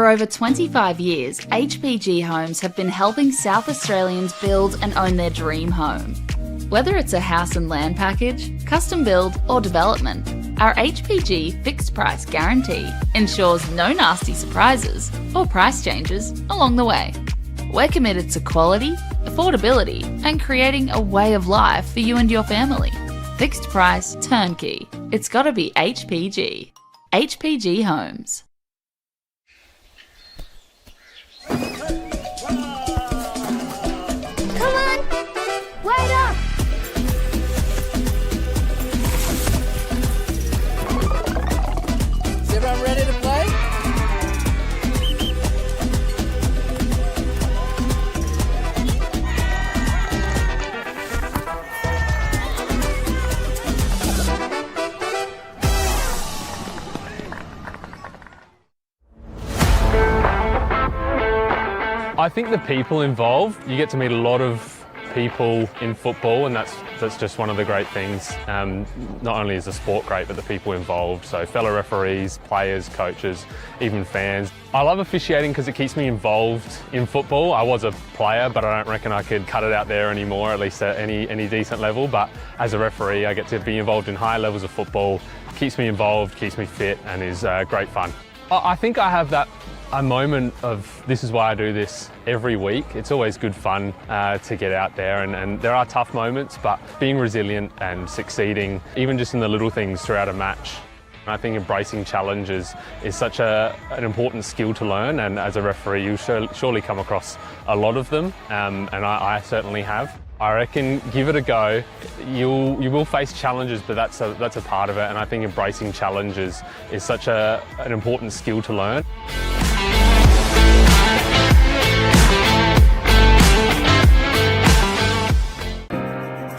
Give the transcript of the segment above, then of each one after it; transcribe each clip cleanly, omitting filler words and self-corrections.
For over 25 years, HPG Homes have been helping South Australians build and own their dream home. Whether it's a house and land package, custom build or development, our HPG fixed price guarantee ensures no nasty surprises or price changes along the way. We're committed to quality, affordability and creating a way of life for you and your family. Fixed price, turnkey. It's gotta be HPG. HPG Homes. Come on! Wait up! Is everyone ready to play? I think the people involved, you get to meet a lot of people in football, and that's just one of the great things. Not only is the sport great, but the people involved. So fellow referees, players, coaches, even fans. I love officiating because it keeps me involved in football. I was a player, but I don't reckon I could cut it out there anymore, at least at any decent level. But as a referee, I get to be involved in high levels of football. Keeps me involved, keeps me fit, and is great fun. I think I have a moment of this is why I do this every week. It's always good fun to get out there, and there are tough moments, but being resilient and succeeding, even just in the little things throughout a match. I think embracing challenges is such an important skill to learn, and as a referee you surely come across a lot of them, and I certainly have. I reckon give it a go. You will face challenges, but that's a part of it, and I think embracing challenges is such an important skill to learn.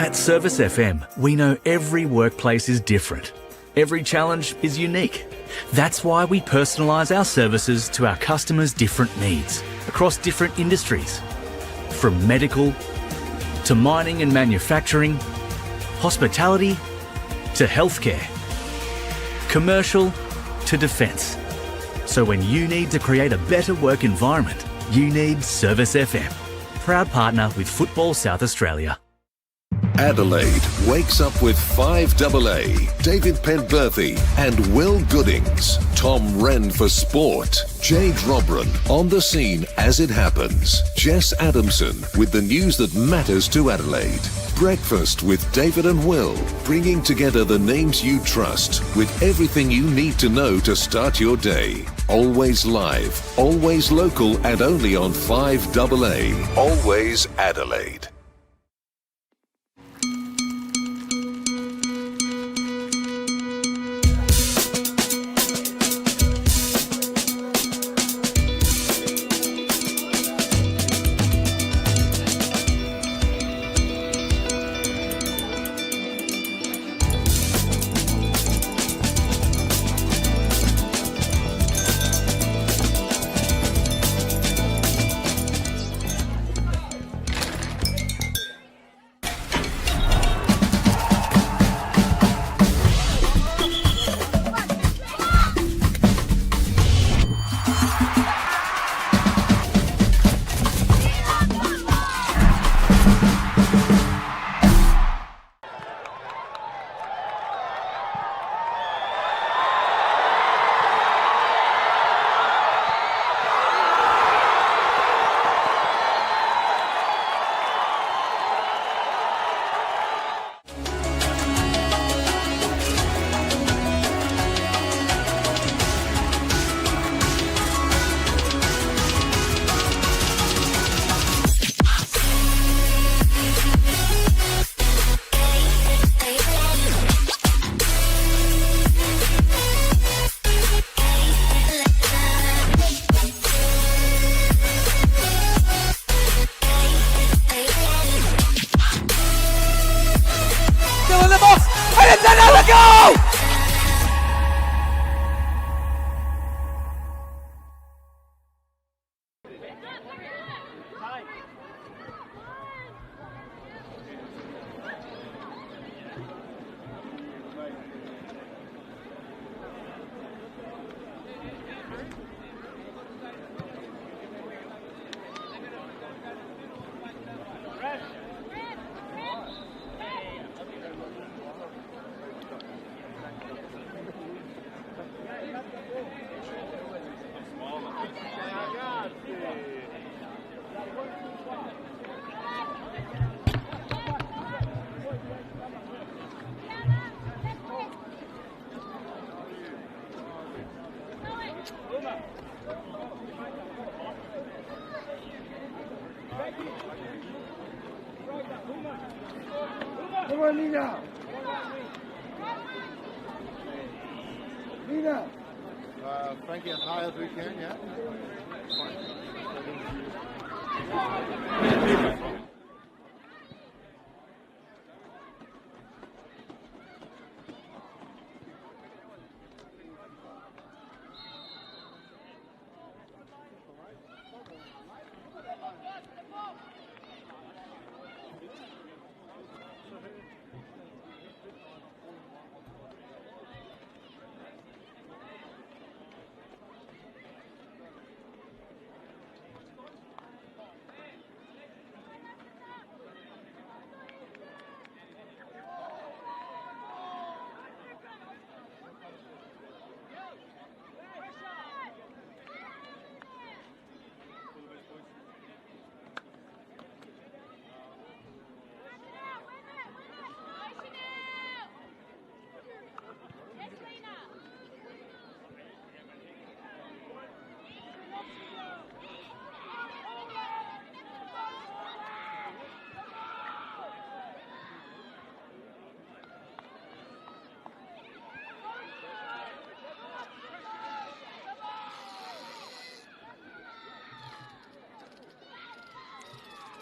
At Service FM, we know every workplace is different. Every challenge is unique. That's why we personalise our services to our customers' different needs across different industries. From medical to mining and manufacturing, hospitality to healthcare, commercial to defence. So when you need to create a better work environment, you need Service FM. Proud partner with Football South Australia. Adelaide wakes up with 5AA, David Penberthy and Will Goodings, Tom Wren for sport, Jade Robran on the scene as it happens, Jess Adamson with the news that matters to Adelaide, Breakfast with David and Will, bringing together the names you trust with everything you need to know to start your day. Always live, always local and only on 5AA, always Adelaide. Come on, Nina. Nina. Frankie, as high as we can, yeah?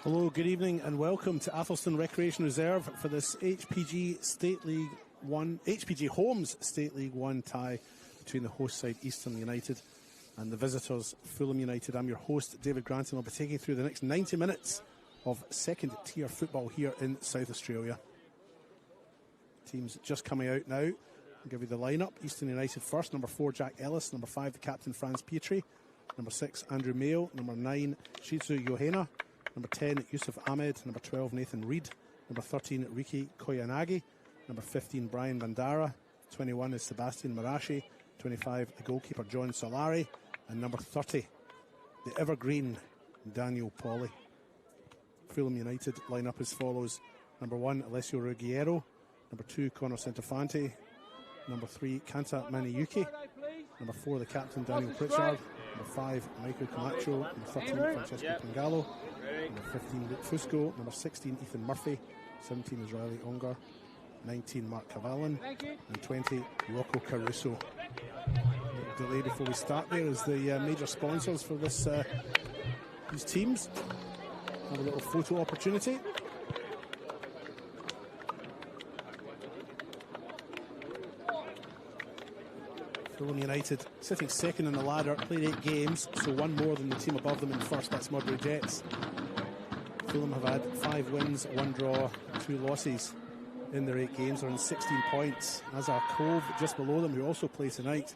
Hello, good evening and welcome to Athelston Recreation Reserve for this HPG State League 1, HPG Homes State League 1 tie between the host side Eastern United and the visitors Fulham United. I'm your host David Grant and I'll be taking you through the next 90 minutes of second tier football here in South Australia. Teams just coming out now. I'll give you the lineup. Eastern United first, number 4 Jack Ellis, number 5 the captain Franz Pietri, number 6 Andrew Mayo, number 9 Shizu Yohana, number 10, Yusuf Ahmed. Number 12, Nathan Reid. Number 13, Riki Koyanagi. Number 15, Brian Bandara. 21 is Sebastian Marashi. 25, the goalkeeper, John Solari. And number 30, the evergreen, Daniel Pauly. Fulham United line up as follows. Number 1, Alessio Ruggiero. Number 2, Conor Centofanti. Number 3, Kanta Maniyuki. Number 4, the captain, Daniel Pritchard. Number 5, Michael Camacho. Number 13, Francesco Pingallo. Number 15, Luke Fusco. Number 16, Ethan Murphy. 17 is Riley Unger. 19, Mark Cavallan. And 20, Rocco Caruso. A delay before we start there as the major sponsors for this these teams have a little photo opportunity. Fulham United sitting second on the ladder, played 8 games, so one more than the team above them in first, that's Mudbury Jets. Fulham have had 5 wins, 1 draw, 2 losses in their 8 games. They're on 16 points, as are Cove just below them, who also play tonight.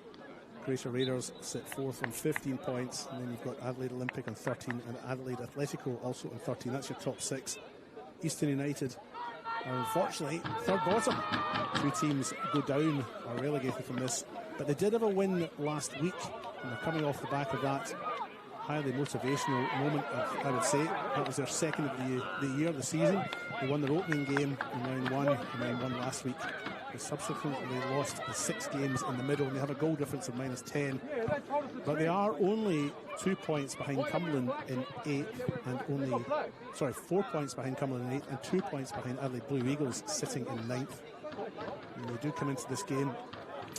Croatia Raiders sit 4th on 15 points, and then you've got Adelaide Olympic on 13 and Adelaide Atletico also on 13. That's your top 6. Eastern United are unfortunately third bottom. 2 teams go down, are relegated from this. But they did have a win last week, and they're coming off the back of that highly motivational moment, I would say. That was their second of the year, the season. They won their opening game in round 1 and then won last week. They subsequently lost the 6 games in the middle, and they have a goal difference of -10. But they are only 2 points behind Cumberland in 8th, and only, 4 points behind Cumberland in 8th, and 2 points behind Adelaide Blue Eagles sitting in 9th. And they do come into this game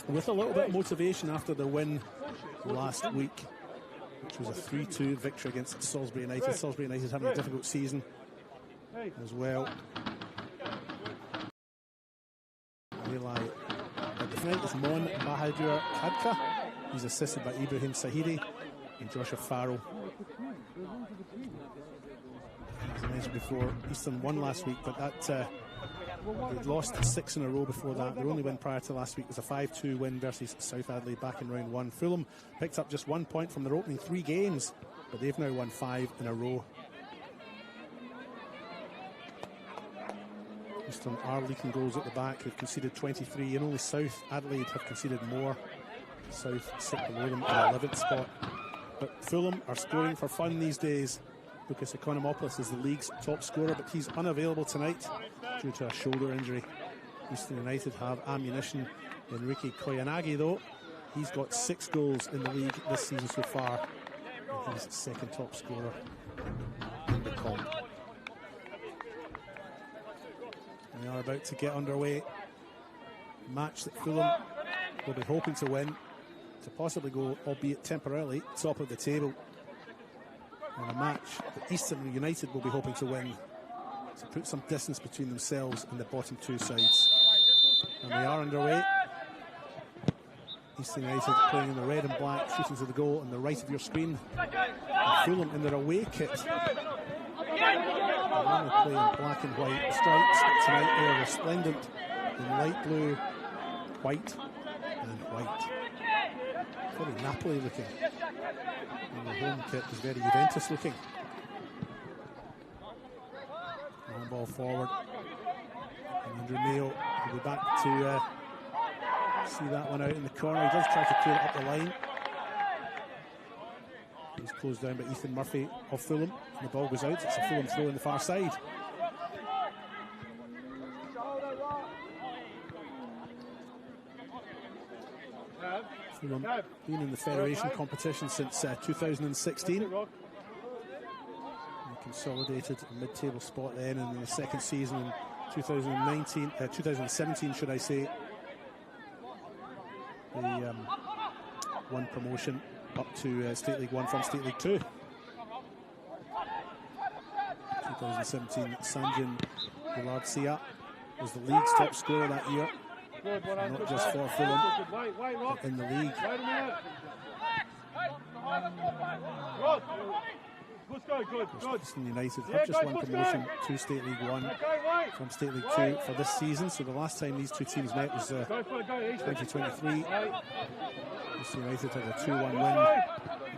with a little bit of motivation after their win last week, which was a 3-2 victory against Salisbury United. Salisbury United having a difficult season as well. They lie at the front is Mon Bahadur Khadka. He's assisted by Ibrahim Sahidi and Joshua Farrell. As I mentioned before, Eastern won last week, but that they'd lost 6 in a row before that. Their only win prior to last week was a 5-2 win versus South Adelaide back in round 1. Fulham picked up just 1 point from their opening 3 games, but they've now won 5 in a row. Eastern are leaking goals at the back. They've conceded 23, and only South Adelaide have conceded more. South sit below them in 11th spot. But Fulham are scoring for fun these days. Lucas Economopoulos is the league's top scorer, but he's unavailable tonight due to a shoulder injury. Eastern United have ammunition in Riki Koyanagi, though. He's got 6 goals in the league this season so far, and he's second top scorer in the comp. about to get underway. A match that Fulham will be hoping to win, to possibly go, albeit temporarily, top of the table. And a match that Eastern United will be hoping to win, to put some distance between themselves and the bottom two sides. And they are underway. Eastern United playing in the red and black, shooting to the goal on the right of your screen. And Fulham in their away kit. They normally play in black and white stripes, but tonight they are resplendent in light blue, white and white. Very Napoli looking. And the home kit is very Juventus looking. Long ball forward. And Andrew Mayo will be back to see that one out in the corner. He does try to clear it up the line. He's closed down by Ethan Murphy of Fulham. And the ball goes out. It's a Fulham throw on the far side. Fulham been in the Federation competition since 2016. They consolidated a mid-table spot then, and in the second season in 2017, should I say, they won promotion up to State League 1 from State League 2. 2017, Sanjin Gillard-Sia was the league's top scorer that year. Not just for Fulham, but in the league. Eastern United have just won promotion to State League 1 from State League 2 for this season. So the last time these two teams met was 2023. Eastern United had a 2-1 win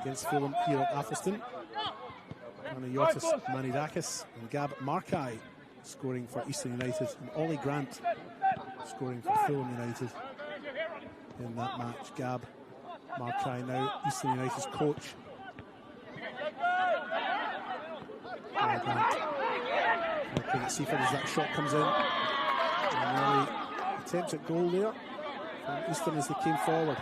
against Fulham here at Athelston. Panayotis Manidakis and Gab Markai scoring for Eastern United, and Ollie Grant scoring for Fulham United in that match. Gab Markai now Eastern United's coach. Grant Seaford as that shot comes in. And Ollie attempts at goal there from Eastern as they came forward.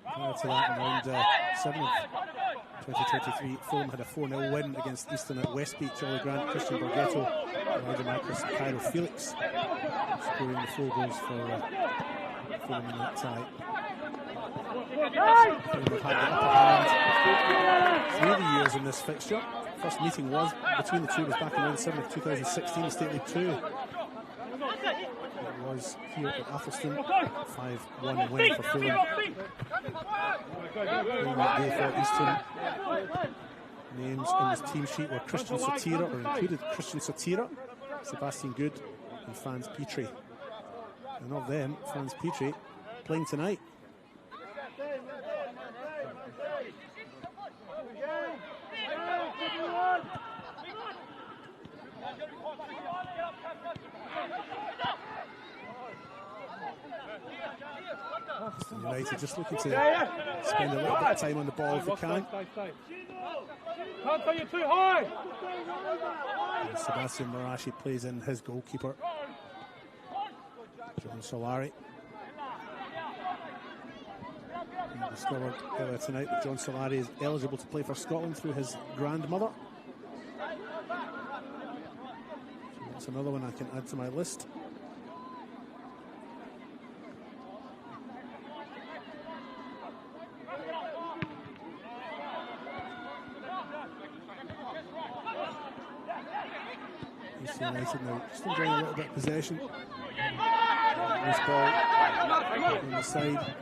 Prior to that, in round 7 of 2023, Fulham had a 4-0 win against Eastern at West Beach. Ollie Grant, Christian Borghetto, Elijah Marcus and Cairo Felix scoring the 4 goals for Fulham in that tie. Fulham have had the upper hand through the years in this fixture. First meeting was between the two was back in round 7 of 2016, State League 2. It was here at Athelston, 5-1 win for Fulham. On that day for Eastern, names on this team sheet were Christian Sotira, or included Christian Sotira, Sebastian Good and Franz Petrie. And of them, Franz Petrie playing tonight. United just looking to spend a little bit of time on the ball if they can. Can't throw you too high. And Sebastian Marashi plays in his goalkeeper, John Solari. We discovered earlier tonight that John Solari is eligible to play for Scotland through his grandmother. So that's another one I can add to my list. United now just enjoying a little bit of possession. This ball on the side.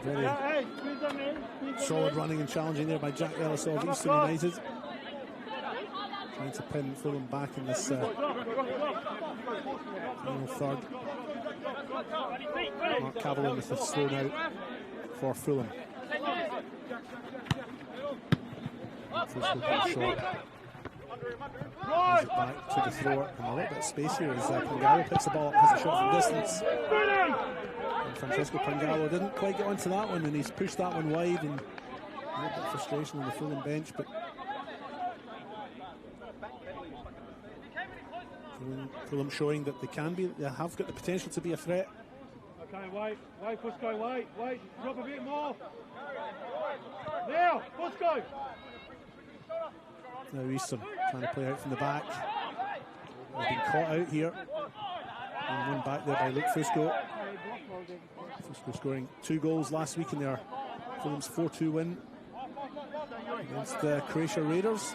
Very solid running and challenging there by Jack Ellis of Eastern United. Trying to pin Fulham back in this final third. Mark Cavallo with a throw now for Fulham. Short. Brings it back to the thrower, and a little bit of space here as Pangalo picks the ball up, has a shot from distance. And Francesco Pangalo didn't quite get onto that one, and he's pushed that one wide, and a little bit of frustration on the Fulham bench, but Fulham showing that they have got the potential to be a threat. Okay, wait, Fusco, wait. Drop a bit more. Now, Fusco. Now Easton trying to play out from the back. They've been caught out here. And won back there by Luke Fusco. Fusco scoring 2 goals last week in their Fulham's 4-2 win against the Croatia Raiders.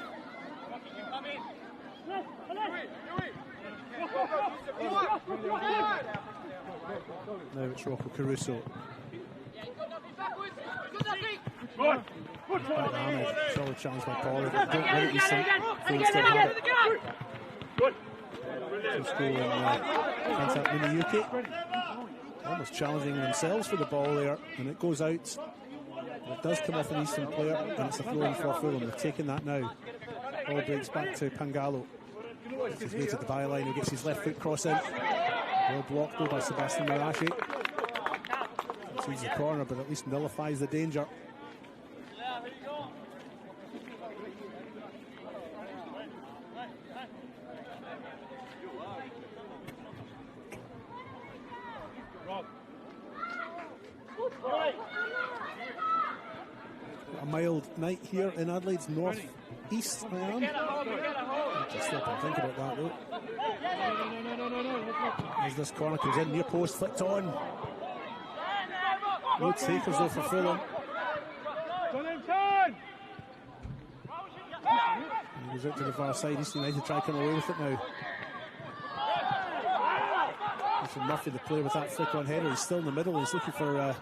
Now it's Rocco Caruso. Solid challenge by Paul. Don't let it be some. Fulham still have it. Fusco and Miniyuki almost challenging themselves for the ball there, and it goes out. It does come off an Eastern player, and it's a throw in for Fulham. They're taking that now. Ball breaks back to Pangalo. He's way to the byline. He gets his left foot cross in. Well blocked though by Sebastian Marashi. Sees the corner, but at least nullifies the danger. A mild night here in Adelaide's north-east, I am. Just stop and think about that, though. As this corner comes in, near post, flicked on. No takers, though, for Fulham. And he goes out to the far side. East United try to come away with it now. Murphy, the player with that flick on header, he's still in the middle. He's looking for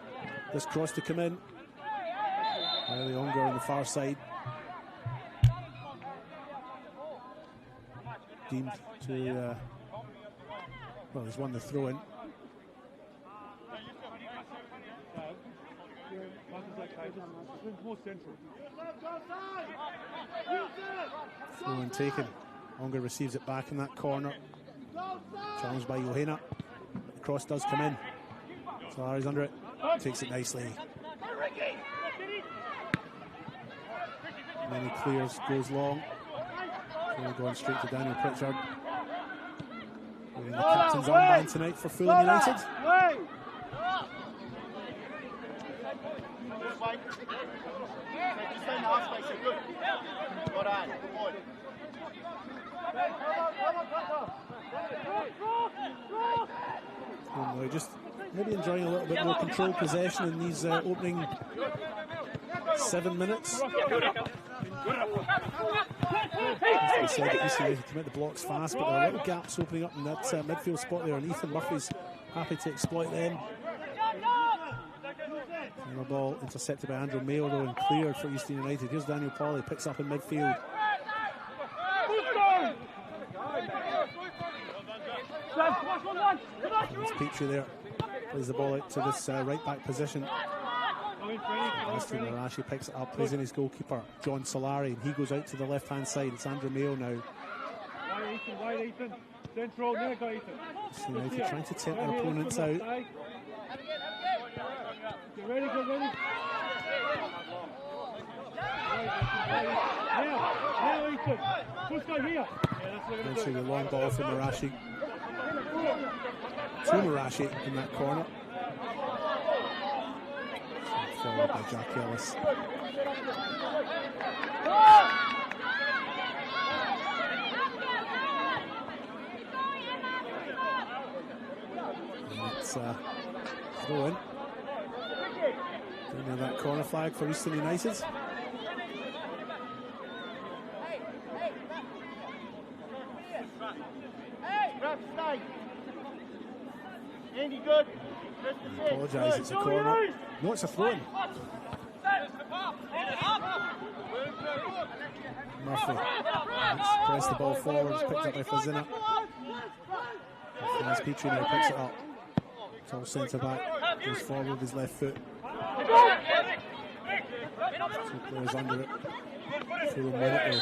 this cross to come in. Riley Unger on the far side. Deemed to, well, he's won the throw in. Throw in taken. Unger receives it back in that corner. Challenged by Johanna. The cross does come in. Solari's under it. Takes it nicely. And then he clears, goes long. Going straight to Daniel Pritchard. Wearing the captain's armband tonight for Fulham United. Well, just maybe enjoying a little bit more controlled possession in these opening 7 minutes. As we said, East United commit the blocks fast, but there are little gaps opening up in that midfield spot there, and Ethan Murphy's happy to exploit them. And the ball intercepted by Andrew Mayo, though, and cleared for Eastern United. Here's Daniel Pauly, picks up in midfield. It's Petrie there, plays the ball out to this right back position. Sebastian Marashi picks it up, plays in his goalkeeper, John Solari, and he goes out to the left hand side. It's Andrew Mayo now. Wide Ethan. Central, there go Ethan. United trying to tempt their opponents out. Get ready, get ready. Now Ethan. Fusco here. Eventually the long ball from Marashi. To Marashi in that corner. Followed by Jack Ellis. And it's throw in. Down that corner flag for Eastern United. Andy, good. Apologise, it's a corner. No, it's a throw-in. Murphy press the ball forward, it's picked up by Fazina. As Petrie now picks it up. It's all centre back, goes forward with his left foot. Two players under it. Fulham win it though.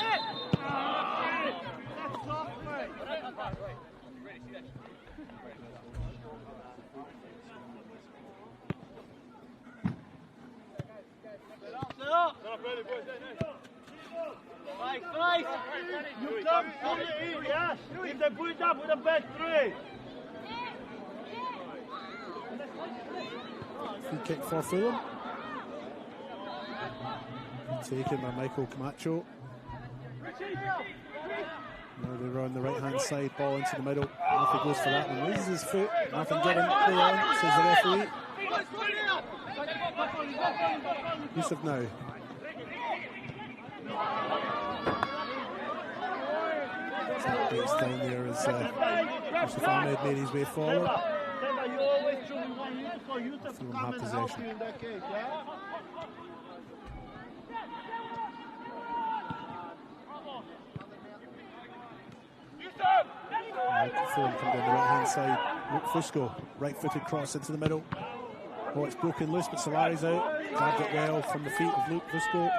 You come from the in, yes? If they put it up with a back three. Free kick for Fulham. Taken by Michael Camacho. Now they run the right hand side, ball into the middle. Murphy goes for that one, raises his foot. Nothing given, play on, says the referee. Yusuf now. It's down there as Yusuf Ahmed made his way forward. Fulham have possession. Fulham come down the right hand side. Luke Fusco, right footed cross into the middle. Oh, it's broken loose, but Solari's out. Grabbed it well from the feet of Luke Fusco.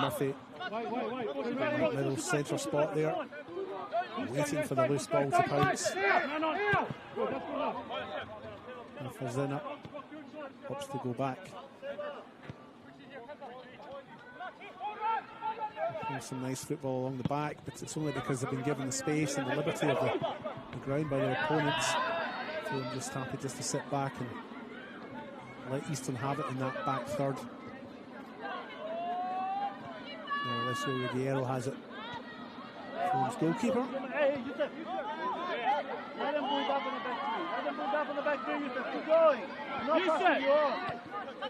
Murphy, right middle centre spot there. Waiting for the loose ball to pounce. Murphy's in up. Hopes to go back. Some nice football along the back, but it's only because they've been given the space and the liberty of the ground by their opponents. So I'm just happy just to sit back and let Easton have it in that back third. Now Alessio Ruggiero has it. Fulham's goalkeeper. Let him move up on the back three. Let him move up on the back three, Yusuf. Keep going. Not passing you on.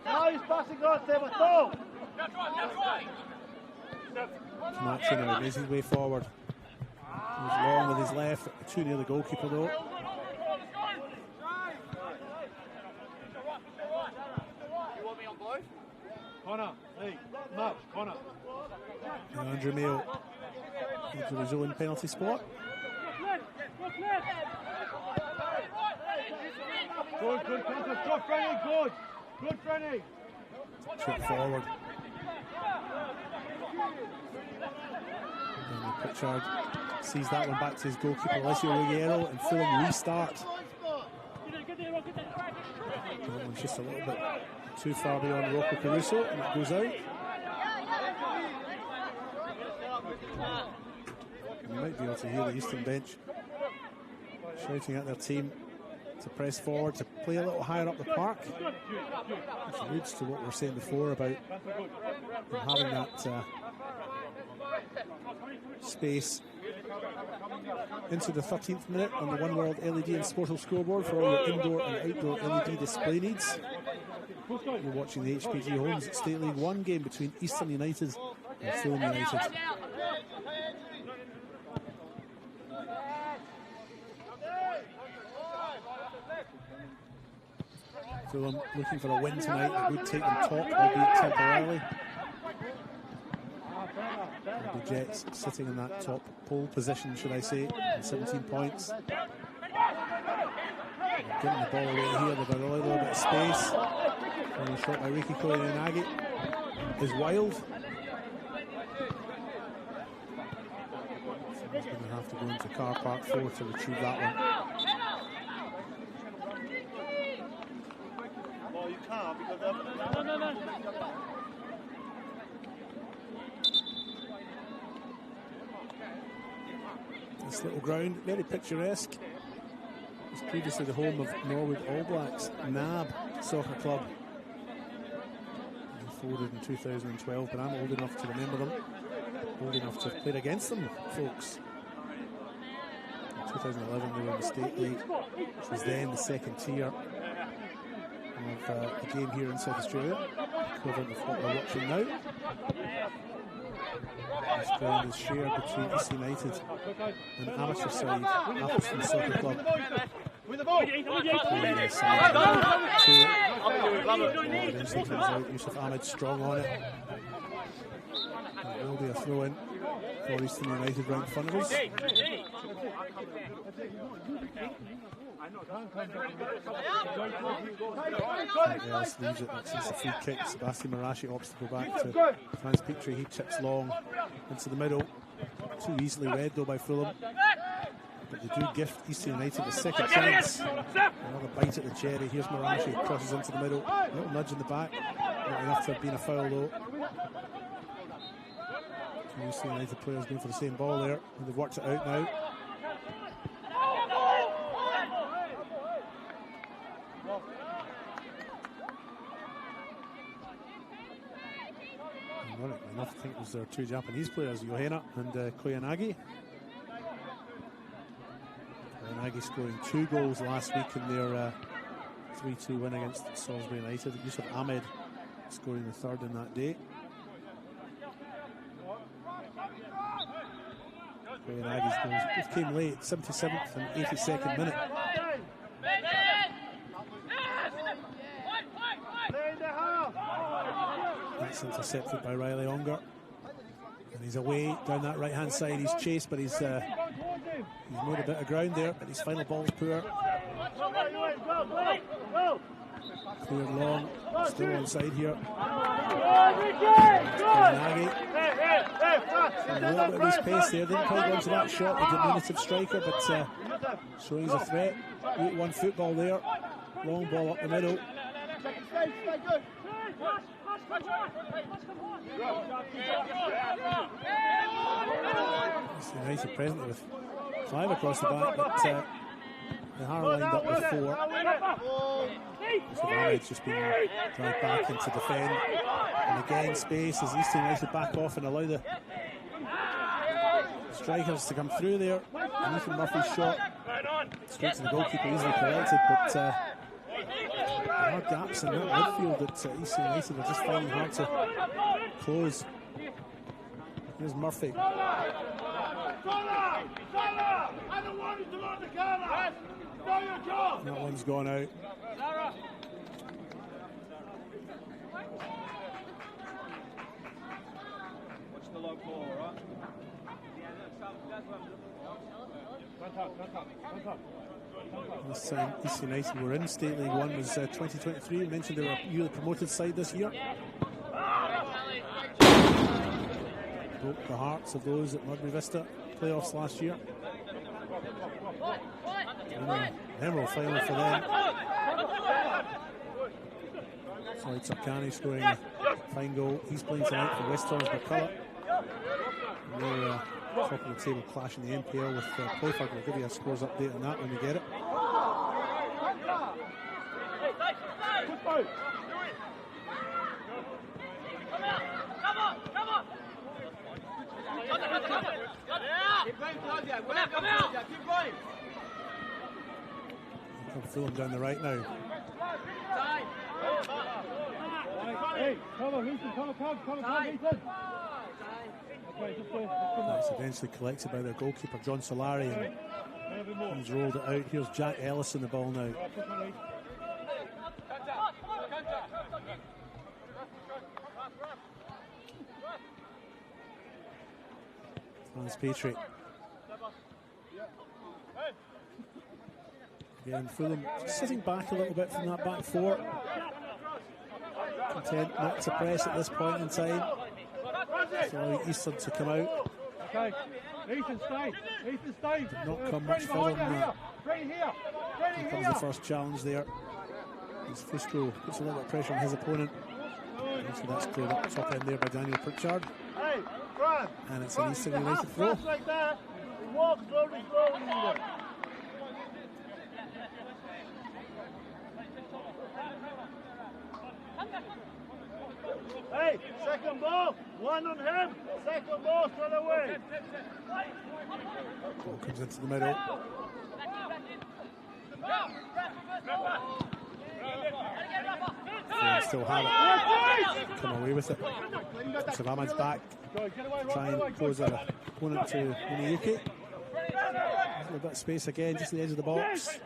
Now he's passing on, Stefan. Go. That's right. Camacho now makes his way forward. He's long with his left, too near the goalkeeper though. You want me on board? Connor, hey, Mark, Connor. And Andrew Mayo into his own penalty spot. Good, Franny. Trip forward. And Pritchard sees that one back to his goalkeeper Alessio Ruggiero, and Fulham restart. That one's just a little bit too far beyond Rocco Caruso, and it goes out. You might be able to hear the Eastern bench shouting at their team to press forward, to play a little higher up the park, which alludes to what we were saying before about them having that space into the 13th minute on the One World LED and Sportal scoreboard for all your indoor and outdoor LED display needs. You're watching the HPG Homes State League 1 game between Eastern United and Fulham United. Fulham looking for a win tonight that would take them top, albeit temporarily. The Jets sitting in that top pole position, should I say, 17 points. Getting the ball away here, they've got a little bit of space. And a shot by Ricky Koyanagi is wild. He's going to have to go into car park 4 to retrieve that one. Well, you can't because no. This little ground, very picturesque. It's previously the home of Norwood All Blacks, NAB Soccer Club. They folded in 2012, but I'm old enough to remember them. Old enough to have played against them, folks. In 2011 they were in the State League, which was then the second tier of the game here in South Australia, equivalent of what we're watching now. This ground is shared between East United and the amateur side, Atherstone Soccer Club. Eventually comes out, Yusuf Ahmed strong on it. It will be a throw in for Eastern United round funnels. Else leaves it since the free kick. Sebastian Marashi opts to go back to Franz Petrie. He chips long into the middle. Too easily read though by Fulham. But they do gift Eastern United a second chance. Another bite at the cherry. Here's Marashi, crosses into the middle. A little nudge in the back. Not enough to have been a foul though. Eastern United players going for the same ball there. And they've worked it out now. Ironically enough, I think it was their two Japanese players, Yohana and Koyanagi. Koyanagi scoring 2 goals last week in their 3-2 win against Salisbury United. Yusuf Ahmed scoring the 3rd in that day. Koyanagi's goals both came late, 77th and 82nd minute. That's intercepted by Riley Ongar. And he's away down that right hand side. He's chased, but he's made a bit of ground there, but his final ball's poor. Cleared long, still onside here. Koyanagi. A little bit of his pace there, didn't quite go into that shot, the diminutive striker, but showing he's a threat. 8-1 football there, long ball up the middle. United presently with 5 across the back, but they are lined up with 4. So Ahmed's just been dragged back into defend. And again, space as Eastern United back off and allow the strikers to come through there. And Ethan Murphy's shot straight to the goalkeeper, easily collected, but there are gaps in that midfield that Eastern United are just finding hard to close. Here's Murphy. That one's gone out. Watch the low ball, right? This East United were in State League 1 was 2023. We mentioned they were a newly promoted side this year. Broke the hearts of those at Mudbury Vista playoffs last year. Emerald final for them. Sorry, Turkani scoring a fine goal. He's playing tonight for West Torrens McCullough. They're top of the table clash in the NPL with Playford. We'll give you a scores update on that when we get it. Fulham down the right now. Hey, come on, Ethan, come on, Ethan. That's eventually collected by their goalkeeper, John Solari, and he's rolled it out. Here's Jack Ellis in the ball now. Franz Petrie. Again, Fulham sitting back a little bit from that back 4. Content not to press at this point in time. So Eastern to come out. Okay, Ethan, stay. Did not come much further than that. Here comes the first challenge there. As Fusco puts a little bit of pressure on his opponent. So that's cleared up the top end there by Daniel Pritchard. And it's an Eastern United throw. Walk slowly. Hey, second ball, one on him, second ball straight away. Ball comes into the middle. Fulham still have it. Come away with it. Savama's back. Try and close our opponent to Miniyuki. A little bit of space again, just at the edge of the box.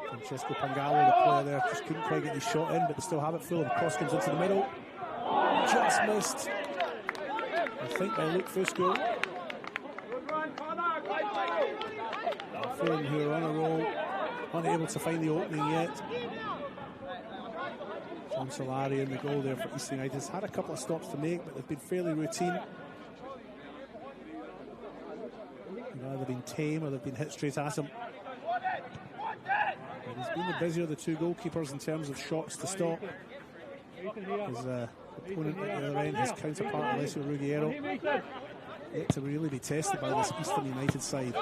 Francesco Pangalo, the player there, just couldn't quite get his shot in, but they still have it. Fulham. The cross comes into the middle. Just missed. I think by Luke Fusco. Fulham, who are on a roll, unable to find the opening yet. John Solari in the goal there for East United. Has had a couple of stops to make, but they've been fairly routine. They've either been tame or they've been hit straight at him. And he's been the busier of the two goalkeepers in terms of shots to stop. His opponent at the other end, his counterpart Alessio Ruggiero, yet to really be tested by this Eastern United side.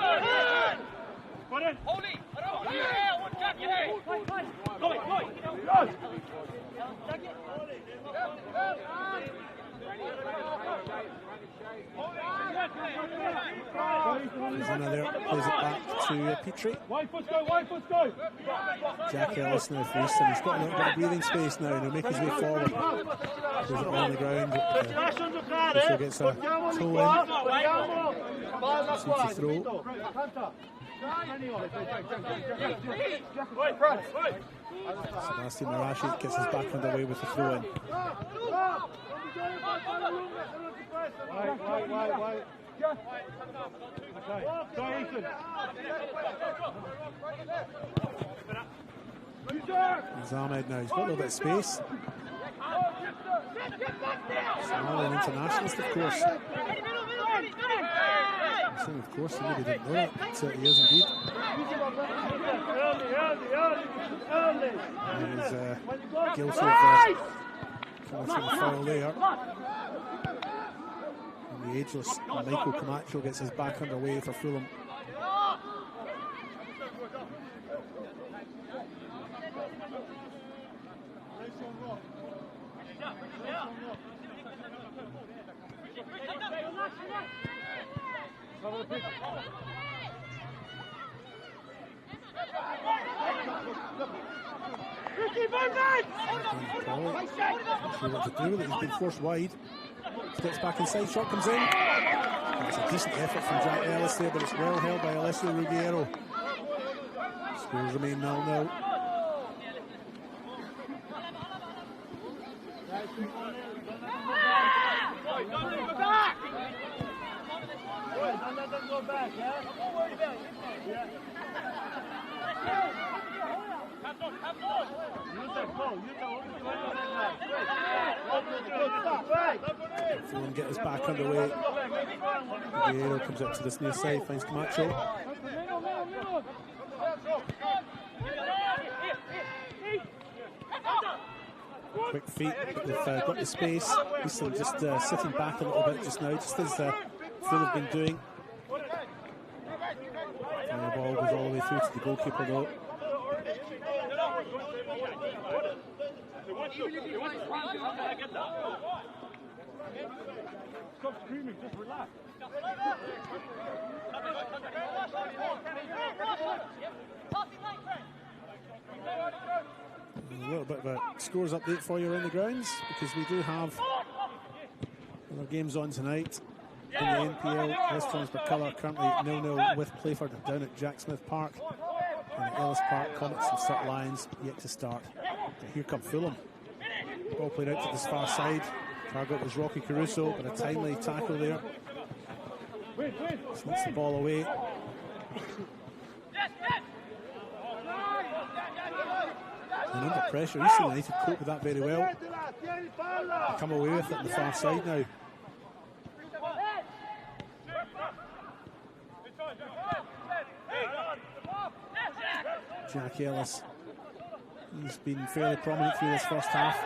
He's in there, plays it back to Petrie. Jack Ellis now for Easton. He's got a little bit of breathing space now and he'll make his way forward. Plays it on the ground. Petrie gets a toe in. Seems to throw. Sebastian Marashi gets his back underway with the throw in. There's Ahmed now, he's got a little bit of space. Somalian internationalist, of course. Of course, he maybe didn't know that, but he is indeed. He's guilty of committing a foul there. And the ageless Michael Camacho gets his back underway for Fulham. Not sure what to do with it. He's been forced wide. Gets back inside, shot comes in. That's a decent effort from Jack Ellis there, but it's well held by Alessio Ruggiero. Scores remain 0-0. Fulham get his back underway. Ruggiero comes up to this near side, finds Camacho. Quick feet, but they've got the space. Easton just sitting back a little bit just now, just as Fulham have been doing. And the ball goes all the way through to the goalkeeper though. Stop screaming, just relax. A little bit of a scores update for you around the grounds, because we do have other games on tonight. In the NPL, West Colour currently 0-0 with Playford down at Jack Smith Park. And at Ellis Park, Comets and Sut Lions yet to start. But here come Fulham. Ball played out to this far side. Target was Rocky Caruso, but a timely tackle there. Sneaks the ball away. And under pressure, Eastern United cope with that very well. They come away with it on the far side now. Jack Ellis, he's been fairly prominent through this first half.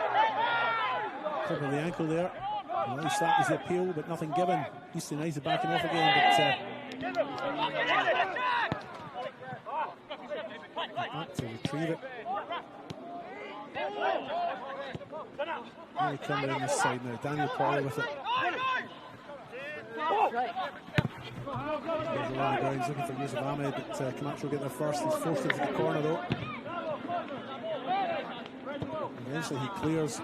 Clip of the ankle there. At least that was the appeal, but nothing given. Eastern United backing off again, but back to retrieve it. Really coming in this side now. Daniel Poirier with it. There's a lot of grounds looking for Yusuf Ahmed, but Camacho get there first. He's forced into the corner though. Eventually he clears.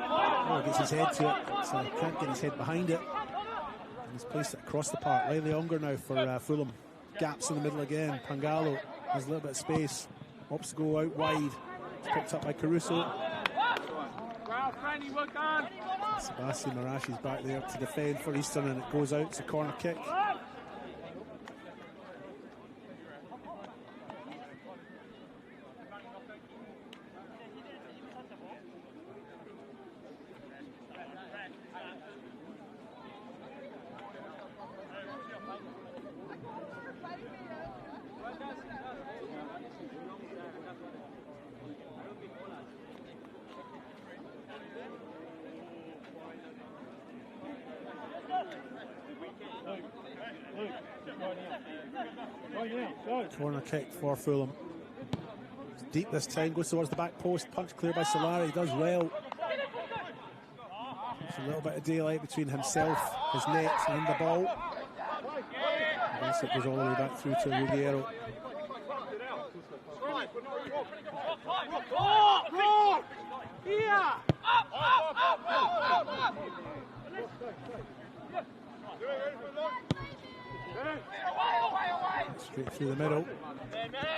Oh, gets his head to it, so can't get his head behind it. And he's placed it across the park. Riley Unger now for Fulham. Gaps in the middle again. Pangalo has a little bit of space. Opts to go out wide. It's picked up by Caruso. Sebastian Marashi's back there to defend for Eastern, and it goes out. It's a corner kick. Corner kick for Fulham. deep this time, goes towards the back post, punch clear by Solari, does well. There's a little bit of daylight between himself, his net and the ball. And it goes all the way back through to Ruggiero. Straight through the middle.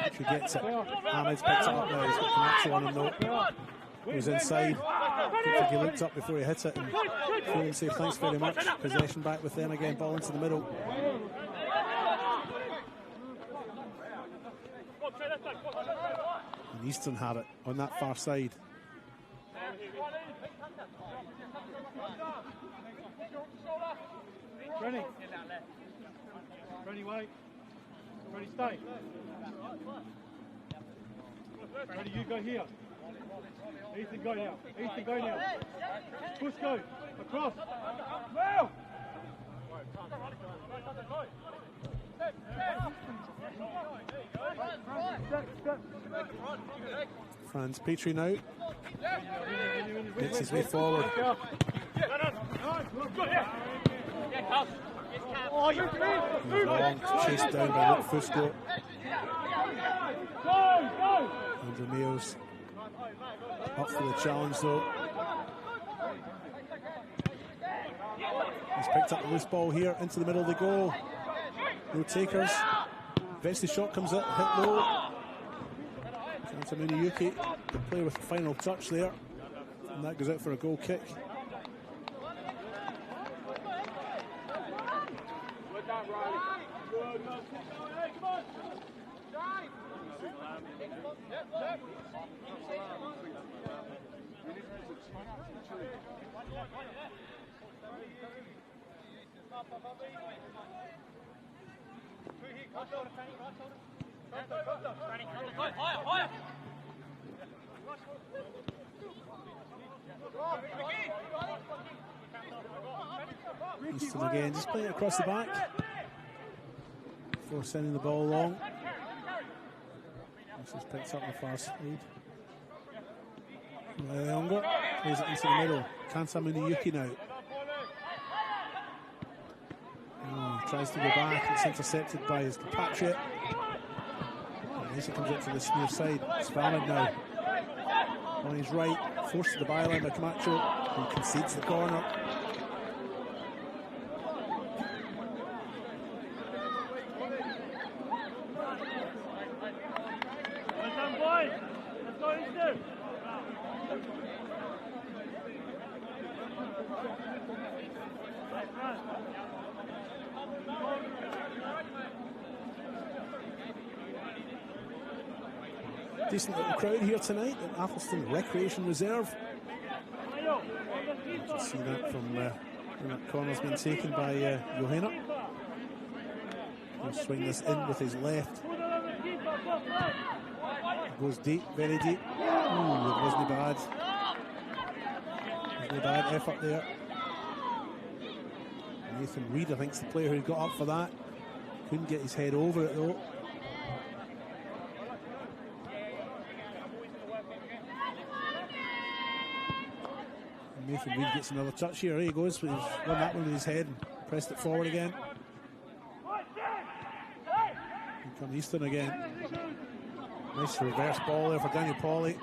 If he gets it, Ahmed's picks it up now. He's got Camacho on him though. Goes inside. I don't think he looked up before he hit it. And Fulham say thanks very much. Possession back with them again. Ball into the middle. And Easton had it on that far side. Ready? Ready, wait. Ready, stay. Ready, you go here. Ethan, go now. Ethan, go now. Push, go. Across. Well. Franz Petrie now makes his way forward. He's long, chased down by Luke Fusco. Andrew Meals up for the challenge though. He's picked up the loose ball here, into the middle they go. No takers. Eventually shot comes up, hit low. Kantamuni Yuki can play with the final touch there. And that goes out for a goal kick. Easton again, just playing it across the back before sending the ball long. This is picked up on the far side. Younger plays it into the middle. Kantamuni Yuki now. Tries to go back, it's intercepted by his compatriot. As he comes up to the near side, it's valid now. On his right, forced to the byline by Camacho, who concedes the corner. Decent little crowd here tonight at Athelston Recreation Reserve. You can see that from when that corner's been taken by Johanna. He'll swing this in with his left. It goes deep, very deep. Ooh, it wasn't bad. Wasn't a bad effort there. Nathan Reid, I think, is the player who got up for that. Couldn't get his head over it though. Nathan Reid gets another touch here. There he goes. He's won that one with his head and pressed it forward again. Here comes Easton again. Nice reverse ball there for Daniel Pauly.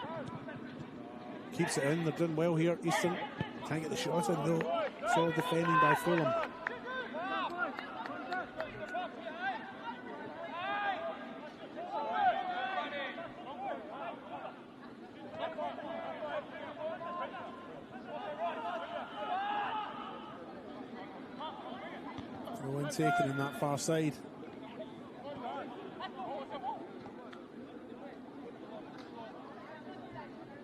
Keeps it in. They're doing well here. Easton can't get the shot in though. Solid defending by Fulham. Taken in that far side.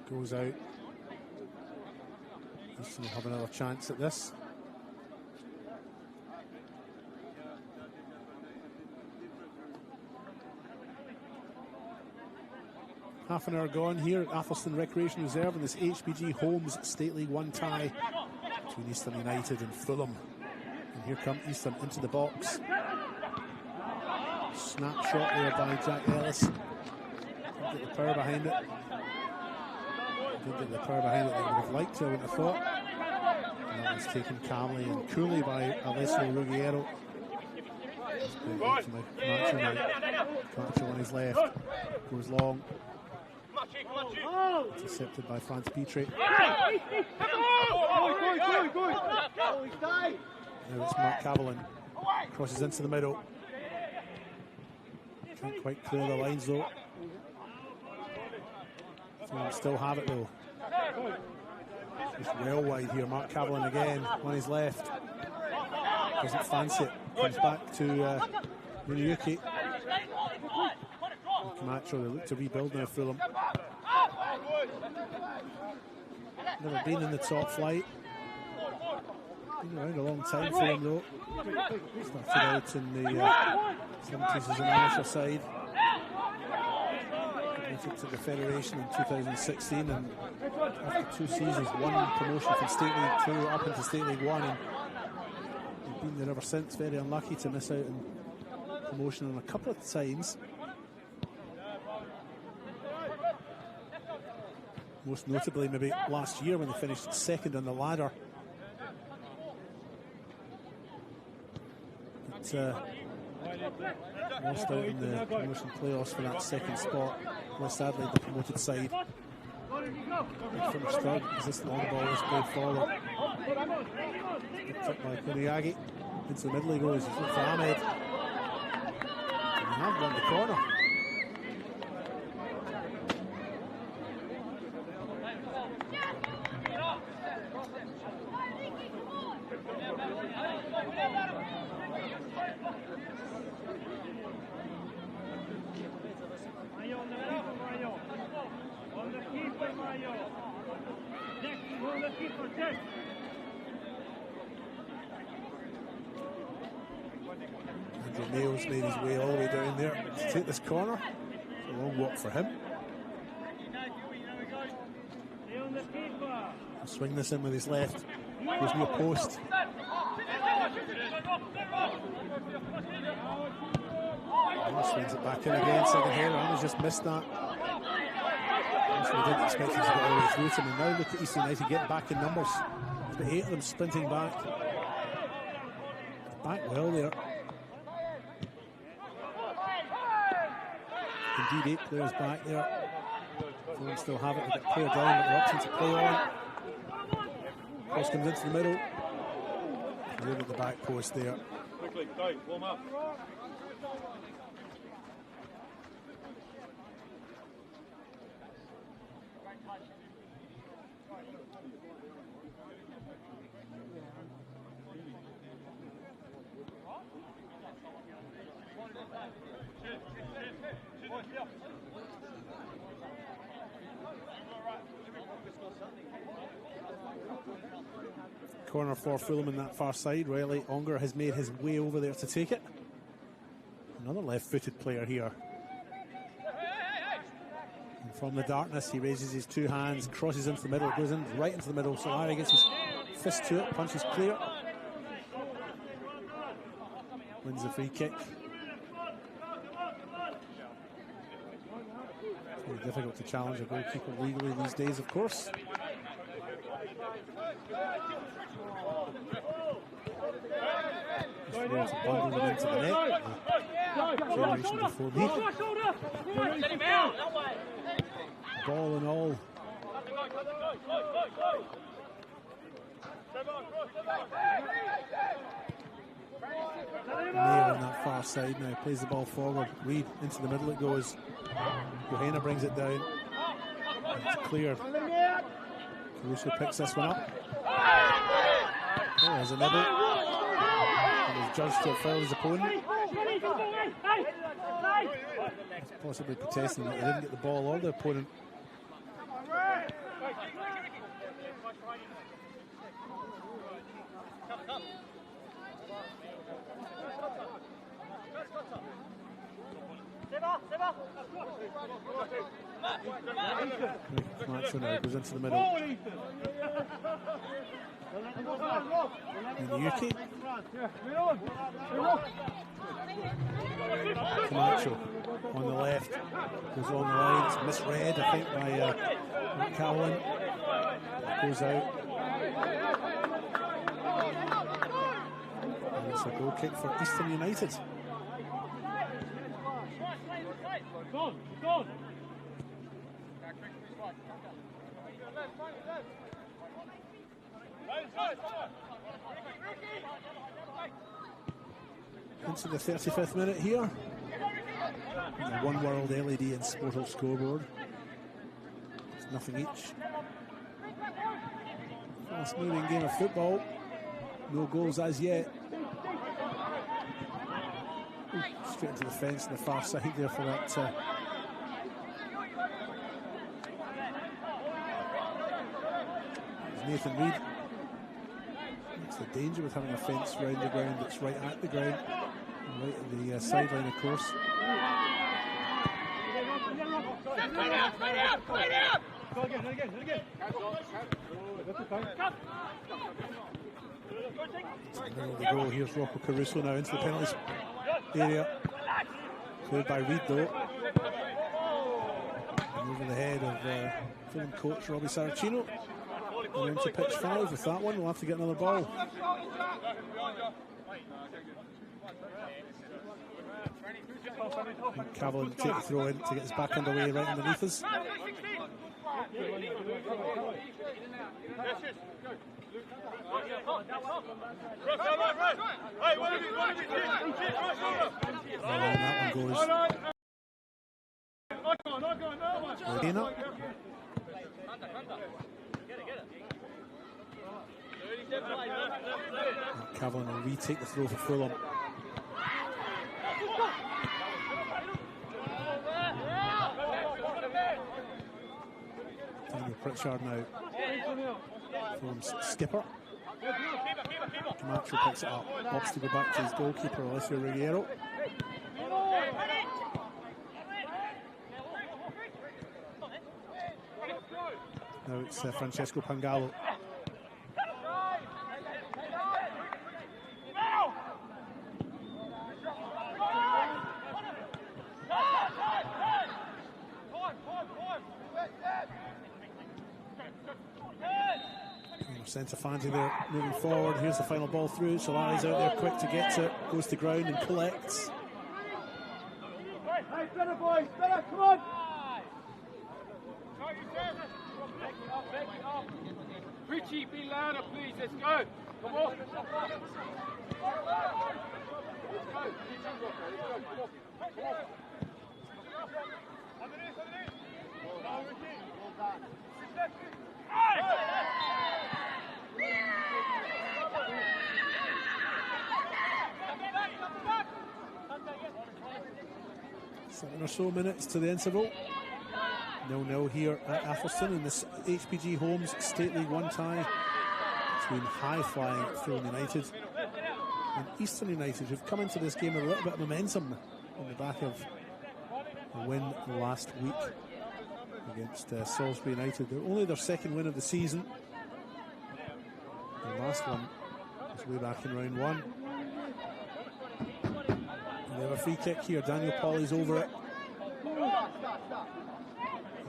Goes out. Easton will have another chance at this. Half an hour gone here at Athelston Recreation Reserve in this HBG Homes State League 1 tie between Easton United and Fulham. And here come Easton into the box. Snapshot there by Jack Ellis. Get the power behind it. Didn't get the power behind it that he would have liked to, I would have thought. And that was taken calmly and coolly by Alessio Ruggiero. Camacho on his left. Goes long. Intercepted by Franz Petrie. Now it's Mark Cavalin. Crosses into the middle. Can't quite clear the lines though. Still have it though. Just well wide here. Mark Cavalin again on his left. Doesn't fancy it. Comes back to Miniyuki. Camacho, they look to rebuild now, Fulham. Never been in the top flight. Been around a long time for him though. Started out in the 70s as an amateur side. Went to the Federation in 2016 and after 2 seasons won promotion from State League 2 up into State League 1 and been there ever since. Very unlucky to miss out on promotion on a couple of times. Most notably maybe last year when they finished second on the ladder. But lost out in the promotion playoffs for that second spot. West Adelaide, the promoted side. Finished third as this long ball was played forward. Picked up by Kuniagi. Into the middle he goes. He's looking for Ahmed. And they have won the corner. Andrew Nails made his way all the way down there to take this corner. It's a long walk for him. He'll swing this in with his left. Goes near post. Swings it back in again. Second header. Ramos just missed that. We didn't expect him to get all the way through to him. And now look at East United getting back in numbers. There's been 8 of them sprinting back. Back well there. Indeed, 8 players back there. Fulham still have it. They get player down, but they're opting to play on. Cross comes into the middle. Over at the back post there. Quickly, go, warm up. Corner for Fulham in that far side. Riley Onger has made his way over there to take it. Another left-footed player here. And from the darkness, he raises his 2 hands, crosses into the middle, goes in right into the middle. So Larry gets his fist to it, punches clear. Wins the free kick. It's very difficult to challenge a goalkeeper legally these days, of course. Just wants to bundle them into the net. Generation before me. Ball and all. Mayo on that far side now. Plays the ball forward. Reed into the middle it goes. Johanna brings it down. It's cleared. Caruso picks this one up. Oh, there's a nibble. And he's judged to foul his opponent. He's possibly protesting that he didn't get the ball or the opponent. Camacho now goes into the middle. Yuki. Camacho on the left, goes on the line. It's misread, I think, by Cowan. Goes out. And it's a goal kick for Eastern United. Into the 35th minute here. The One World LED and Sportal scoreboard. It's nothing each. Fast moving game of football. No goals as yet. Ooh, straight into the fence on the far side there for that. Nathan Reid. That's the danger with having a fence round the ground that's right at the ground. Right at the sideline, of course. Go again. Middle of the goal. Here's Rocco Caruso now into the penalty area. Cleared by Reid, though. And over the head of Fulham coach Robbie Saracino. And into pitch 5 with that one. We'll have to get another ball. Cavalin to take the throw in to get his back underway right underneath us. And that one goes. Medina. Cavalin will retake the throw for Fulham. Daniel Pritchard now, Fulham's skipper. Camacho picks it up, opts to go back to his goalkeeper, Alessio Ruggiero. Now it's Francesco Pangallo. Centre Fanti there moving forward. Here's the final ball through. Solari's out there quick to get to it. Goes to ground and collects. Hey, better boys, better, come on! Richie, be louder please, let's go! Come on! Seven or so minutes to the interval. 0-0 here at Athelston in this HPG Homes State League 1 tie between high-flying Fulham United and Eastern United, who've come into this game with a little bit of momentum on the back of a win last week against Salisbury United. They're only their second win of the season. The last one was way back in round 1. And they have a free kick here. Daniel Polly's over it.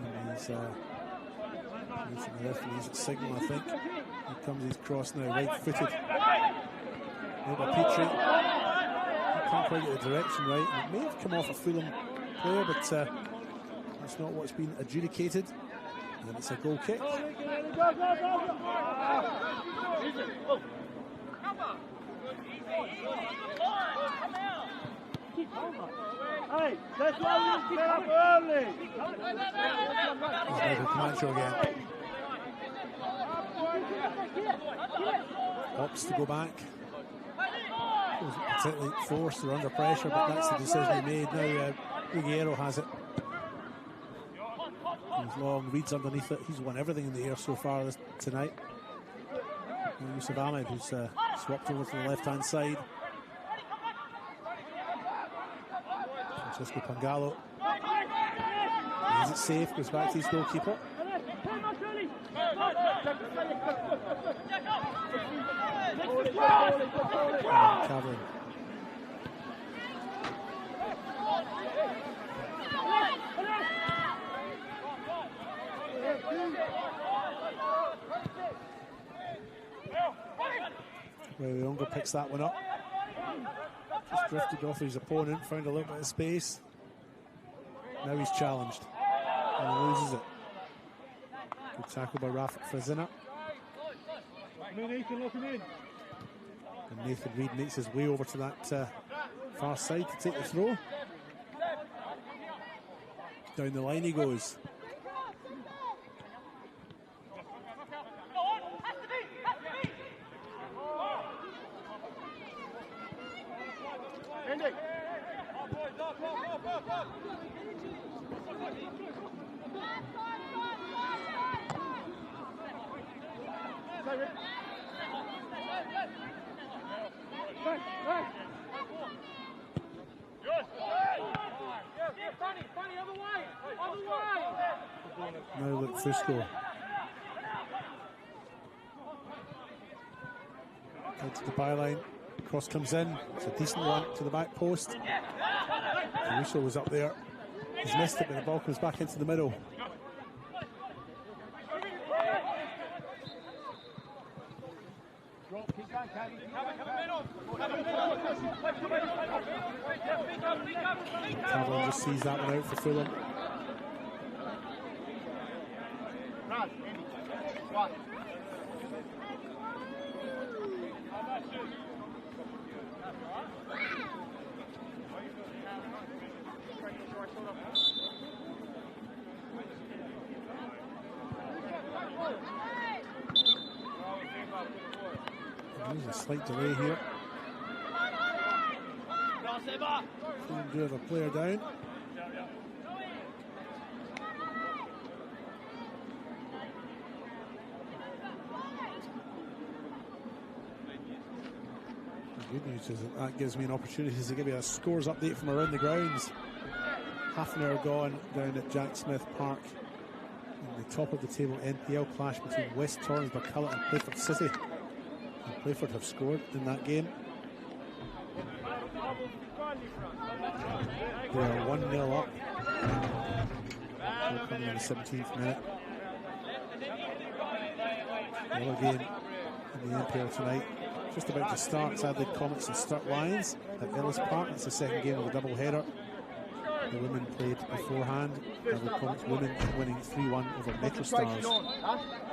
And he's the referee's signal, I think. Here comes his cross now, right-footed. Now by Petrie. He can't quite get the direction right. It may have come off a Fulham player, but that's not what's been adjudicated. And it's a goal kick. Hey, let's get up early. He's Camacho again. Opts to go back. Wasn't particularly forced or under pressure, but that's the decision he made. Now Ruggiero has it. He's long, Reid's underneath it. He's won everything in the air so far tonight. And Yusuf Ahmed, who's swapped over to the left-hand side. Francesco Pangallo. Is it safe? Goes back to his goalkeeper. Cavlin. Younger picks that one up. Just drifted off his opponent, found a little bit of space. Now he's challenged and he loses it. Good tackle by Raf Fazina. And Nathan Reid makes his way over to that far side to take the throw. Down the line he goes. Now look, Fusco. Head to the byline. Cross comes in. It's a decent one to the back post. Caruso was up there. He's missed it, but the ball comes back into the middle. Cavlin just sees that one out for Fulham. There's a slight delay here. Do have a player down. The good news is that gives me an opportunity to give you a scores update from around the grounds. Half an hour gone down at Jack Smith Park. In the top of the table NPL clash between West Torrens, Burcullet and Playford City. And Playford have scored in that game. They are 1-0 up. We're coming in the 17th minute. Another game in the NPL tonight. Just about to start. It's Adelaide Comets and Sturt Lions at Ellis Park. It's the second game of the double header. The women played beforehand. Adelaide Comets women winning 3-1 over Metro Stars.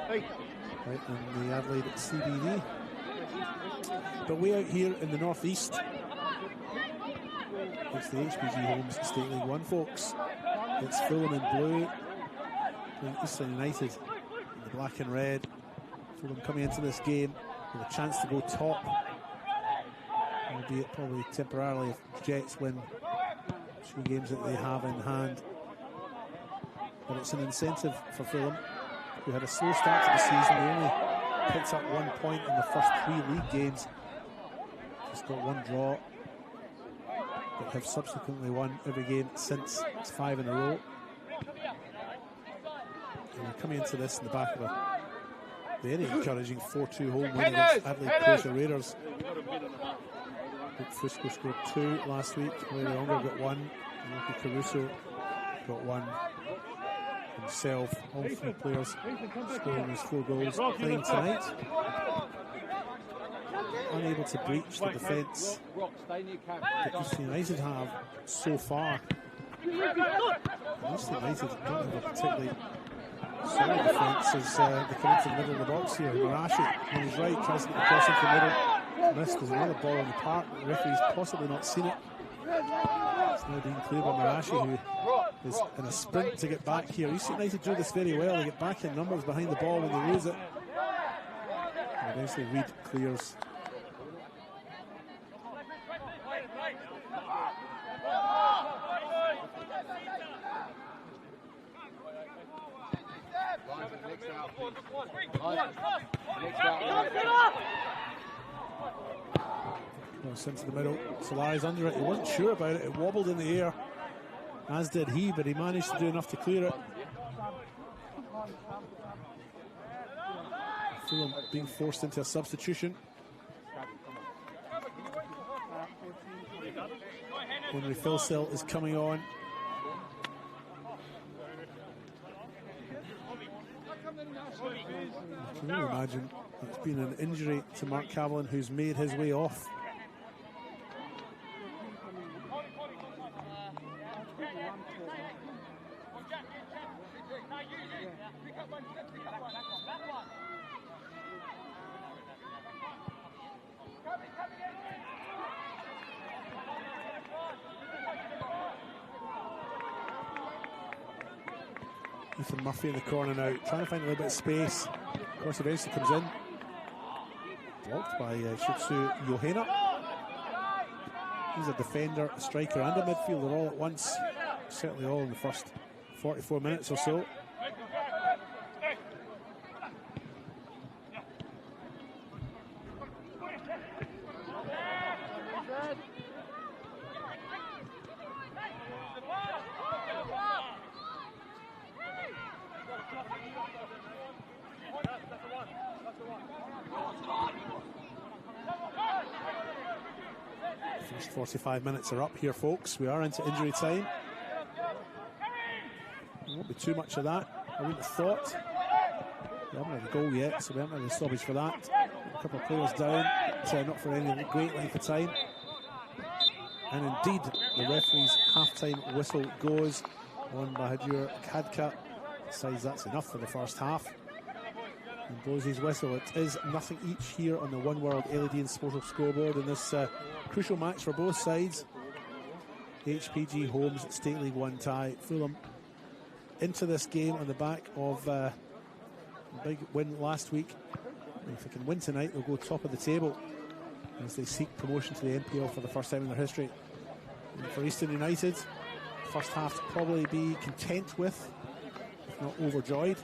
Right in the Adelaide CBD. But way out here in the northeast, it's the HPG Homes State League 1, folks. It's Fulham in blue, playing Eastern United in the black and red. Fulham coming into this game with a chance to go top, albeit probably temporarily if Jets win 2 games that they have in hand. But it's an incentive for Fulham, who had a slow start to the season. They only picked up 1 point in the first 3 league games. Just got 1 draw, but have subsequently won every game since. It's 5 in a row. And they're coming into this in the back of a very encouraging 4-2 home win against Adelaide Croatia Raiders. Fusco scored 2 last week. Larry Unger got 1. Lucky Caruso got 1 himself. All 3 players scoring those 4 goals playing tonight. Unable to breach the defence that Eastern United have so far. Eastern United don't have a particularly solid defence as they come into the middle of the box here. Marashi on his right tries to get the cross into the middle. Missed. There's another ball in the park. The referee's possibly not seen it. It's now being cleared by Marashi, who is in a sprint to get back here. Eastern United do this very well. They get back in numbers behind the ball when they lose it. And eventually Reid clears. Into the middle. Solari's under it. He wasn't sure about it. It wobbled in the air, as did he, but he managed to do enough to clear it. Fulham being forced into a substitution. Henry Philsill is coming on. I can only imagine it's been an injury to Mark Cavalin, who's made his way off. Ethan Murphy in the corner now, trying to find a little bit of space. Of course, eventually comes in. Blocked by Shitsu Yohena. He's a defender, a striker, and a midfielder all at once. Certainly all in the first 44 minutes or so. First 45 minutes are up here, folks. We are into injury time. There won't be too much of that, I wouldn't have thought. We haven't had a goal yet, so we haven't had any stoppage for that. A couple of players down, but not for any great length of time. And indeed, the referee's half-time whistle goes on Bahadur Khadka. Decides that's enough for the first half. And blows his whistle. It is nothing each here on the One World LED and Sportal scoreboard in this crucial match for both sides. HPG Homes State League 1 tie. Fulham into this game on the back of a big win last week. And if they can win tonight, they'll go top of the table as they seek promotion to the NPL for the first time in their history. And for Eastern United, first half to probably be content with, if not overjoyed.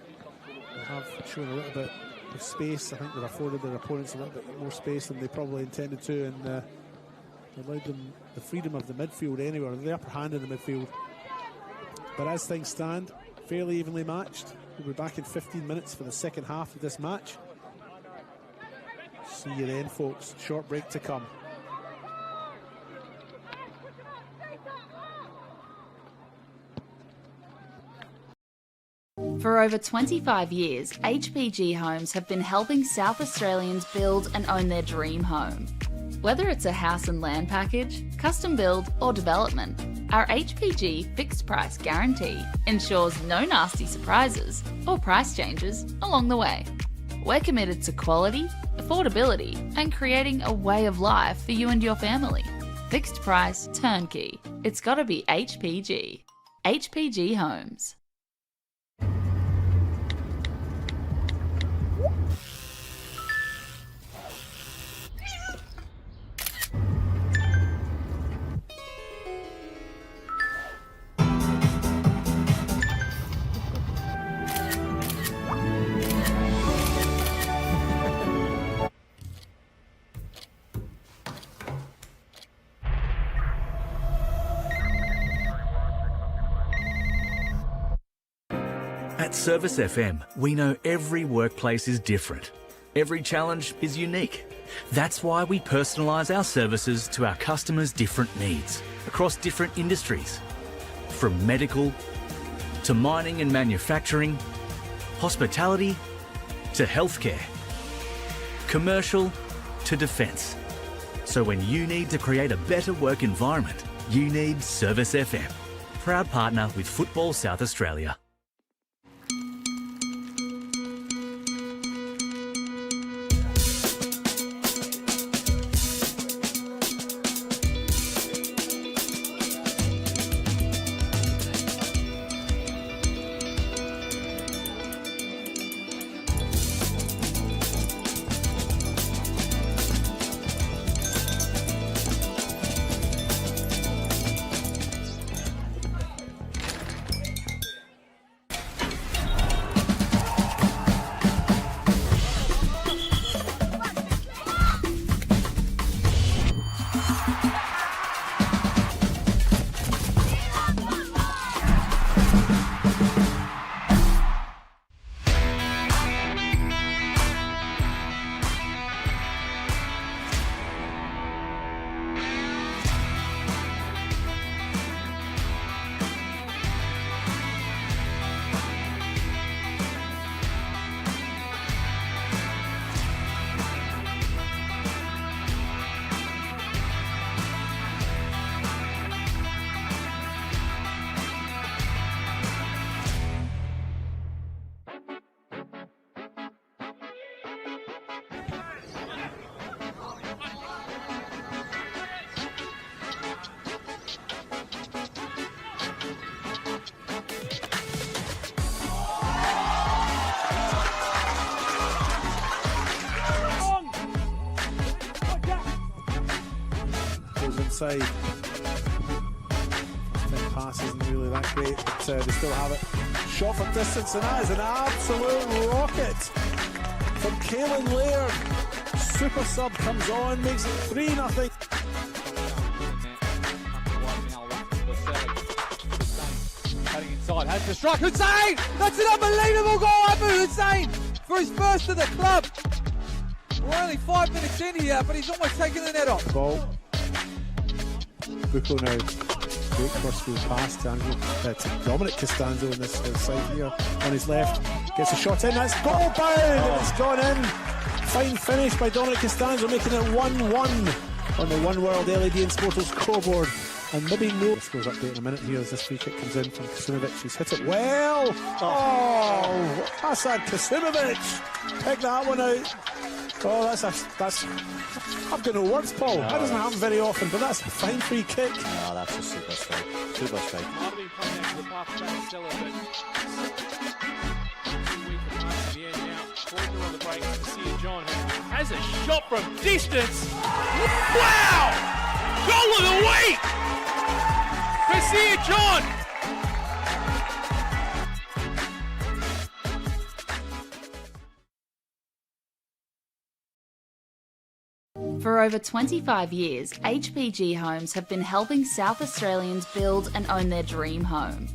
They have shown a little bit of space. I think they've afforded their opponents a little bit more space than they probably intended to, and allowed them the freedom of the midfield anywhere, the upper hand in the midfield. But as things stand, fairly evenly matched. We'll be back in 15 minutes for the second half of this match. See you then, folks. Short break to come. For over 25 years, HPG Homes have been helping South Australians build and own their dream home. Whether it's a house and land package, custom build or development, our HPG fixed price guarantee ensures no nasty surprises or price changes along the way. We're committed to quality, affordability and creating a way of life for you and your family. Fixed price turnkey. It's gotta be HPG. HPG Homes. At Service FM, we know every workplace is different. Every challenge is unique. That's why we personalise our services to our customers' different needs across different industries. From medical to mining and manufacturing, hospitality to healthcare, commercial to defence. So when you need to create a better work environment, you need Service FM. Proud partner with Football South Australia. outside. First pass isn't really that great, but they still have it. Shot from distance, and that is an absolute rocket from Caelan Laird. Super sub comes on, makes it 3-0. Cutting inside, has to strike. Hussein! That's an unbelievable goal for Hussein for his first of the club. We're only 5 minutes in here, but he's almost taken the net off. Ball. Bucco now. Great first field pass to Dominic Costanzo in this side here on his left. Gets a shot in, that's goal bound, and it's gone in. Fine finish by Dominic Costanzo, making it 1-1 on the One World LED and Sportal scoreboard. And maybe no scores update in a minute here as this free kick comes in from Kasimovic. He's hit it well. Oh, Hasan Kasimovic. Pick that one out. Oh, that's I've got no words, Paul. That doesn't happen very often, but that's a fine free kick. Oh, that's a super strike. Super strike. Might have been coming out to the path of Stella, but the end now. Corner on the break. Sia John has a shot from distance. Wow! Goal of the week! Sia John! For over 25 years, HPG Homes have been helping South Australians build and own their dream home.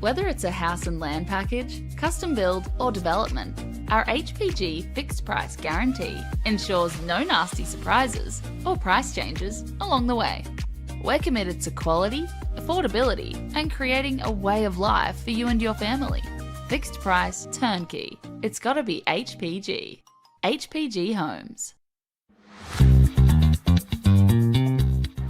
Whether it's a house and land package, custom build or development, our HPG fixed price guarantee ensures no nasty surprises or price changes along the way. We're committed to quality, affordability and creating a way of life for you and your family. Fixed price, turnkey. It's gotta be HPG. HPG Homes.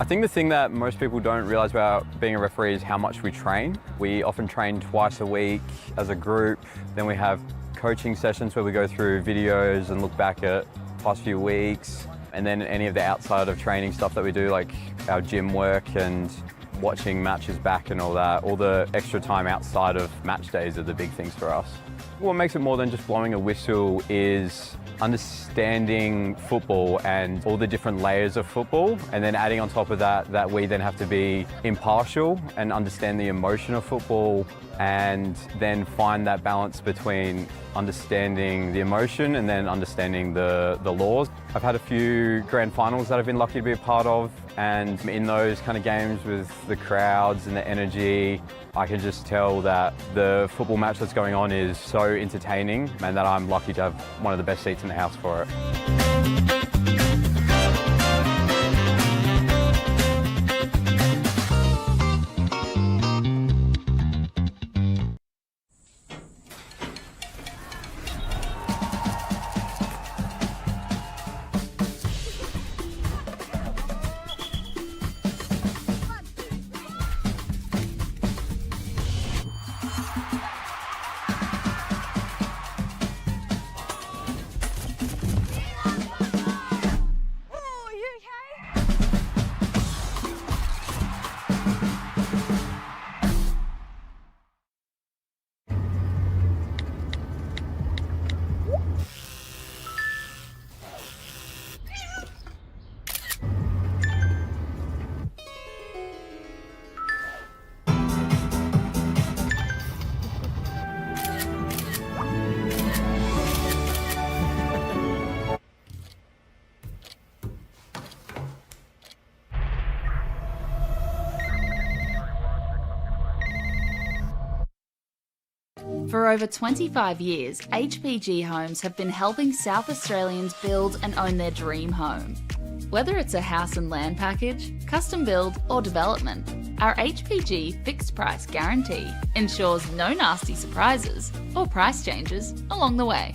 I think the thing that most people don't realise about being a referee is how much we train. We often train twice a week as a group. Then we have coaching sessions where we go through videos and look back at past few weeks. And then any of the outside of training stuff that we do, like our gym work and watching matches back and all that. All the extra time outside of match days are the big things for us. What makes it more than just blowing a whistle is understanding football and all the different layers of football, and then adding on top of that we then have to be impartial and understand the emotion of football, and then find that balance between understanding the emotion and then understanding the laws. I've had a few grand finals that I've been lucky to be a part of, and in those kind of games with the crowds and the energy, I can just tell that the football match that's going on is so entertaining, and that I'm lucky to have one of the best seats in the house for it. For over 25 years, HPG Homes have been helping South Australians build and own their dream home. Whether it's a house and land package, custom build or development, our HPG fixed price guarantee ensures no nasty surprises or price changes along the way.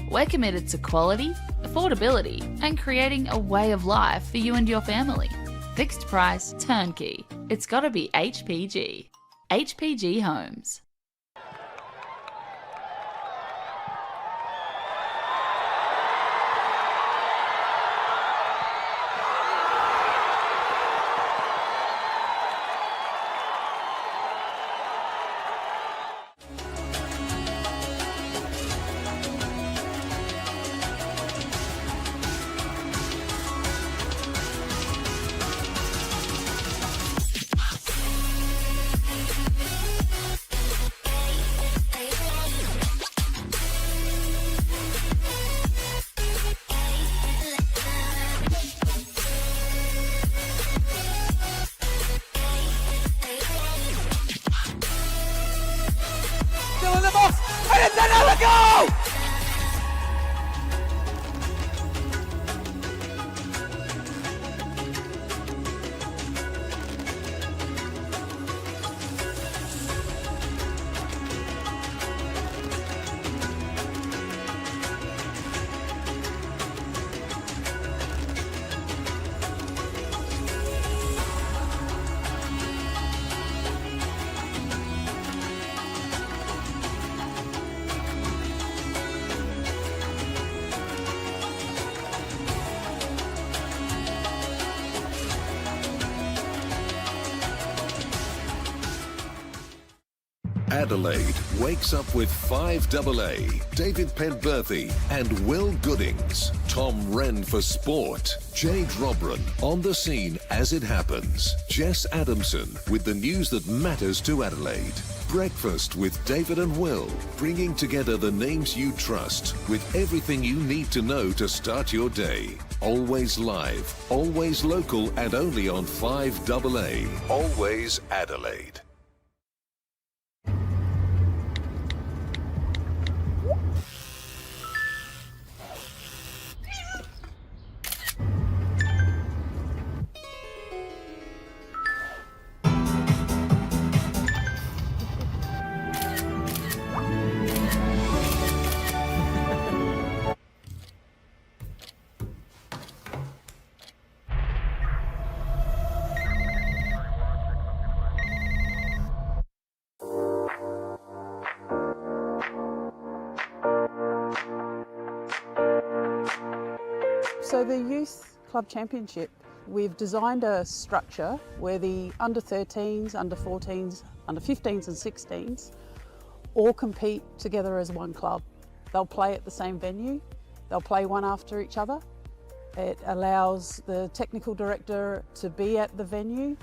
We're committed to quality, affordability and creating a way of life for you and your family. Fixed price, turnkey. It's gotta be HPG. HPG Homes. Adelaide wakes up with 5AA, David Penberthy and Will Goodings. Tom Wren for sport. Jade Robran on the scene as it happens. Jess Adamson with the news that matters to Adelaide. Breakfast with David and Will, bringing together the names you trust with everything you need to know to start your day. Always live, always local, and only on 5AA. Always Adelaide. So the Youth Club Championship, we've designed a structure where the under 13s, under 14s, under 15s and 16s all compete together as one club. They'll play at the same venue, they'll play one after each other. It allows the technical director to be at the venue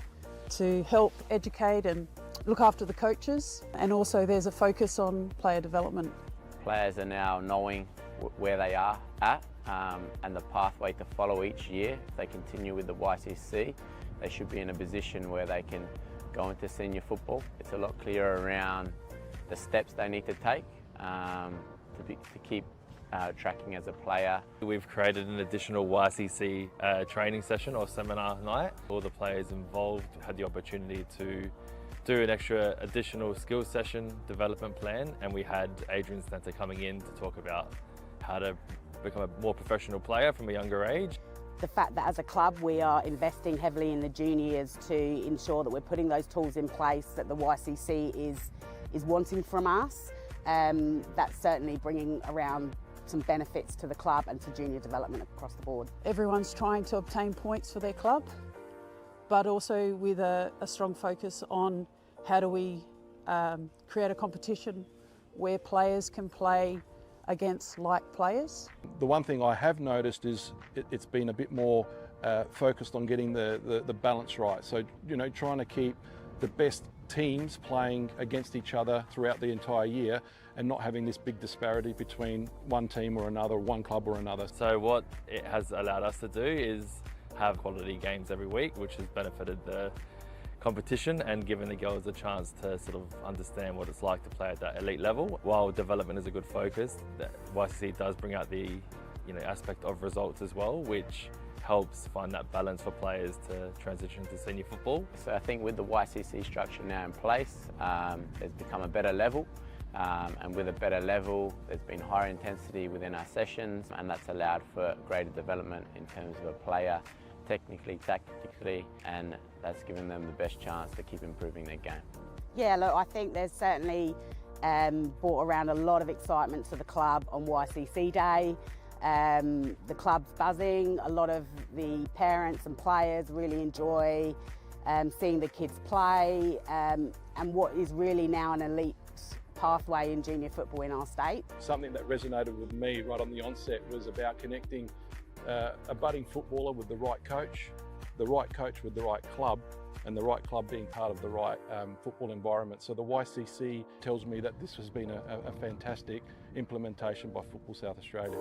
to help educate and look after the coaches, and also there's a focus on player development. Players are now knowing where they are at and the pathway to follow each year. If they continue with the YCC, they should be in a position where they can go into senior football. It's a lot clearer around the steps they need to take to keep tracking as a player. We've created an additional YCC training session or seminar night. All the players involved had the opportunity to do an extra additional skills session development plan, and we had Adrian Stanter coming in to talk about how to become a more professional player from a younger age. The fact that as a club we are investing heavily in the juniors to ensure that we're putting those tools in place that the YCC is wanting from us, that's certainly bringing around some benefits to the club and to junior development across the board. Everyone's trying to obtain points for their club, but also with a strong focus on how do we create a competition where players can play against like players. The one thing I have noticed is it's been a bit more focused on getting the balance right. So, you know, trying to keep the best teams playing against each other throughout the entire year and not having this big disparity between one team or another, one club or another. So what it has allowed us to do is have quality games every week, which has benefited the competition and given the girls a chance to sort of understand what it's like to play at that elite level. While development is a good focus, the YCC does bring out the aspect of results as well, which helps find that balance for players to transition to senior football. So I think with the YCC structure now in place, there's become a better level, and with a better level there's been higher intensity within our sessions, and that's allowed for greater development in terms of a player technically, tactically, and that's given them the best chance to keep improving their game. Yeah, look, I think there's certainly brought around a lot of excitement to the club on YCC Day. The club's buzzing, a lot of the parents and players really enjoy seeing the kids play, and what is really now an elite pathway in junior football in our state. Something that resonated with me right on the onset was about connecting a budding footballer with the right coach with the right club, and the right club being part of the right football environment. So the YCC tells me that this has been a fantastic implementation by Football South Australia.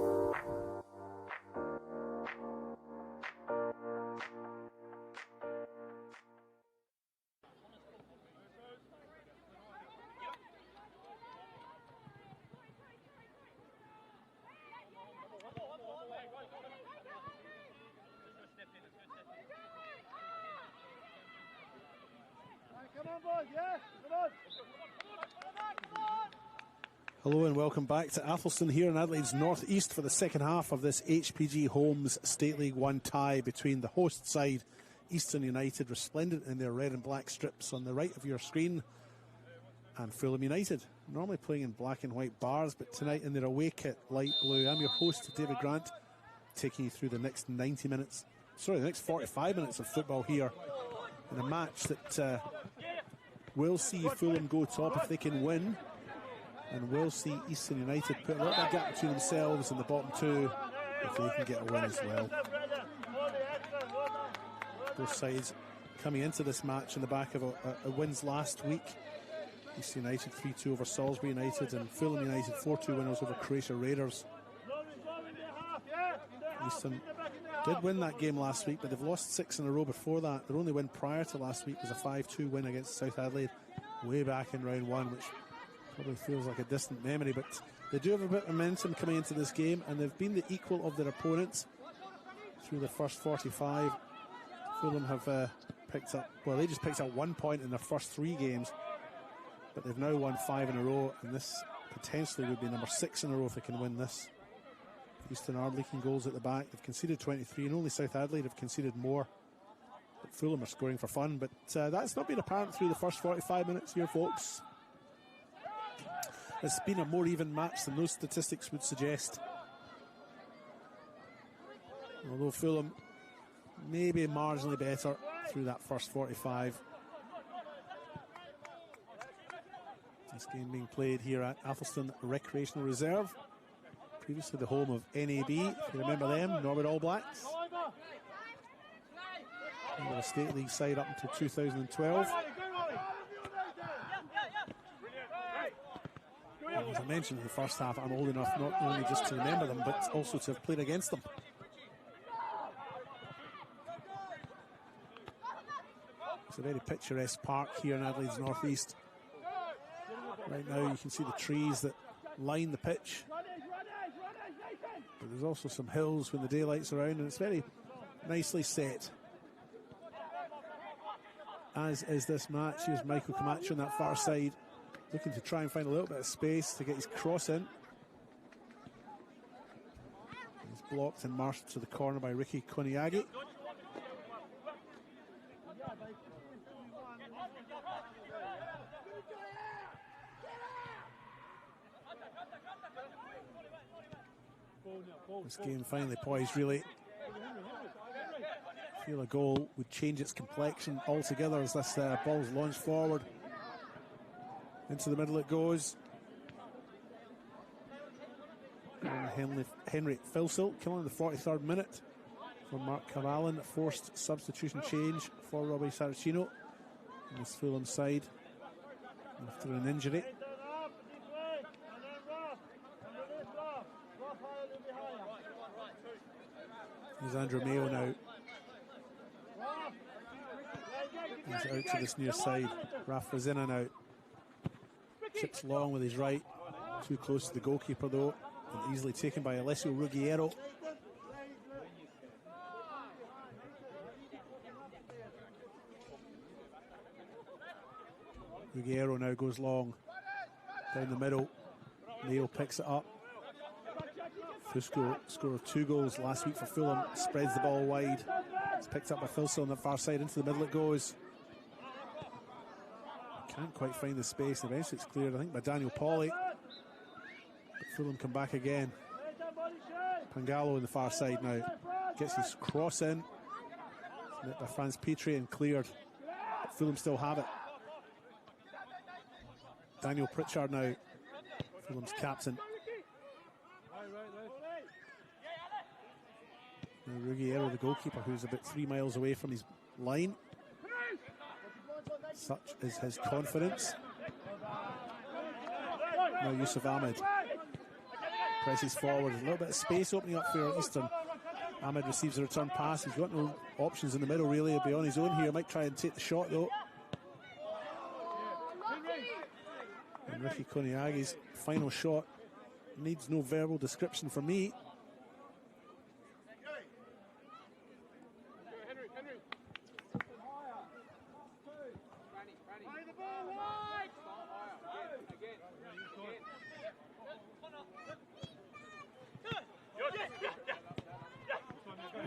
Hello and welcome back to Athelston here in Adelaide's northeast for the second half of this HPG Homes State League 1 tie between the host side, Eastern United, resplendent in their red and black strips on the right of your screen, and Fulham United, normally playing in black and white bars, but tonight in their away kit, light blue. I'm your host, David Grant, taking you through the next 45 minutes of football here in a match that We'll see Fulham go top if they can win. And we'll see Eastern United put a little bit of gap between themselves and the bottom two if they can get a win as well. Both sides coming into this match in the back of a wins last week. Eastern United 3-2 over Salisbury United, and Fulham United 4-2 winners over Croatia Raiders. Eastern did win that game last week, but they've lost 6 in a row before that. Their only win prior to last week was a 5-2 win against South Adelaide way back in round 1, which probably feels like a distant memory, but they do have a bit of momentum coming into this game, and they've been the equal of their opponents through the first 45. Fulham have picked up, well, they just picked up 1 point in their first 3 games, but they've now won 5 in a row, and this potentially would be number 6 in a row if they can win this. Eastern are leaking goals at the back. They've conceded 23, and only South Adelaide have conceded more. But Fulham are scoring for fun, but that's not been apparent through the first 45 minutes here, folks. It's been a more even match than those statistics would suggest. Although Fulham maybe marginally better through that first 45. This game being played here at Athelstone Recreational Reserve, previously the home of NAB, if you remember them, Norwood All Blacks. They were a state league side up until 2012. As I mentioned in the first half, I'm old enough not only just to remember them, but also to have played against them. It's a very picturesque park here in Adelaide's northeast. Right now you can see the trees that line the pitch, but there's also some hills when the daylight's around, and it's very nicely set, as is this match. Here's Michael Camacho on that far side, looking to try and find a little bit of space to get his cross in. He's blocked and marched to the corner by Ricky Koniagi. This game finally poised, really. I feel a goal would change its complexion altogether as this ball's launched forward. Into the middle it goes. And Henry Philsilt killing the 43rd minute for Mark Cavallan. Forced substitution change for Robbie Saracino on this Fulham side after an injury. Here's Andrew Mayo now. He's out to this near side. Raf Fazina now. Chips long with his right. Too close to the goalkeeper though. And easily taken by Alessio Ruggiero. Ruggiero now goes long. Down the middle. Mayo picks it up. Fusco score of 2 goals last week for Fulham. Spreads the ball wide. It's picked up by Philson on the far side. Into the middle it goes. Can't quite find the space. Eventually it's cleared, I think, by Daniel Pawley. But Fulham come back again. Pangalo on the far side now. Gets his cross in. Met by Franz Petrie and cleared. But Fulham still have it. Daniel Pritchard now. Fulham's captain. Now Ruggiero, the goalkeeper, who's about 3 miles away from his line. Such is his confidence. Now Yusuf Ahmed presses forward. There's a little bit of space opening up for Eastern. Ahmed receives a return pass. He's got no options in the middle really. He'll be on his own here. Might try and take the shot though. And Ricky Koniagi's final shot needs no verbal description from me.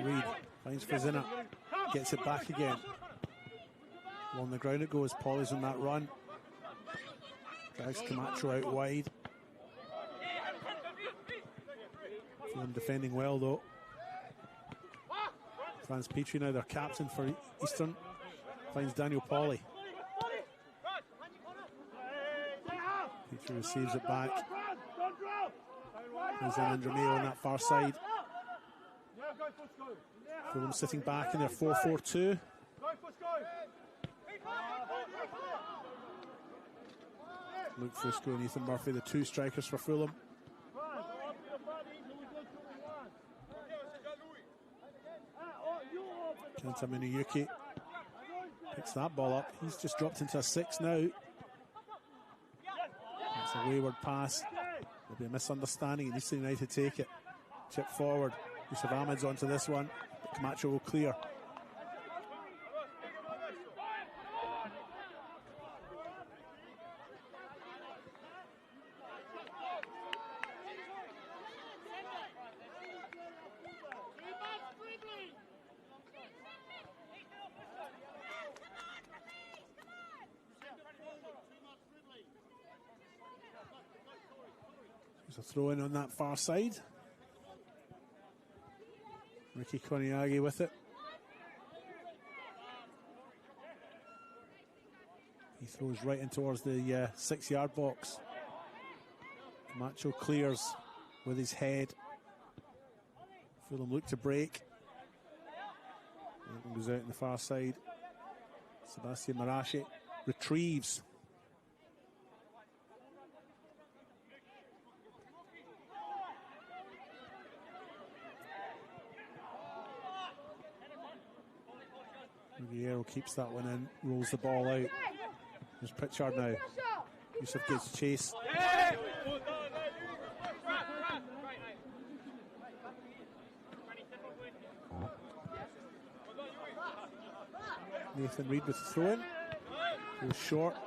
Reed finds Fazina, gets it back again. Along the ground it goes. Paulie's on that run. Drags Camacho out wide. Fulham defending well though. Franz Petrie now their captain for Eastern. Finds Daniel Pawley. He receives it back. There's Andrew Mayo on that far side. Fulham sitting back in their 4-4-2. Luke Fusco and Ethan Murphy, the two strikers for Fulham. Kenta Minuyuki picks that ball up. He's just dropped into a 6 now. That's a wayward pass. There'll be a misunderstanding, and Eastern United take it. Chip forward. Yusuf Ahmed's onto this one, but Camacho will clear. There's a throw in on that far side. Ricky Koniagi with it. He throws right in towards the 6-yard box. Camacho clears with his head. Fulham look to break. That one goes out on the far side. Sebastian Marashi retrieves. Guerrero keeps that one in, rolls the ball out. There's Pritchard now. Yusuf gets chase. Nathan Reid with the throw in. Goes short.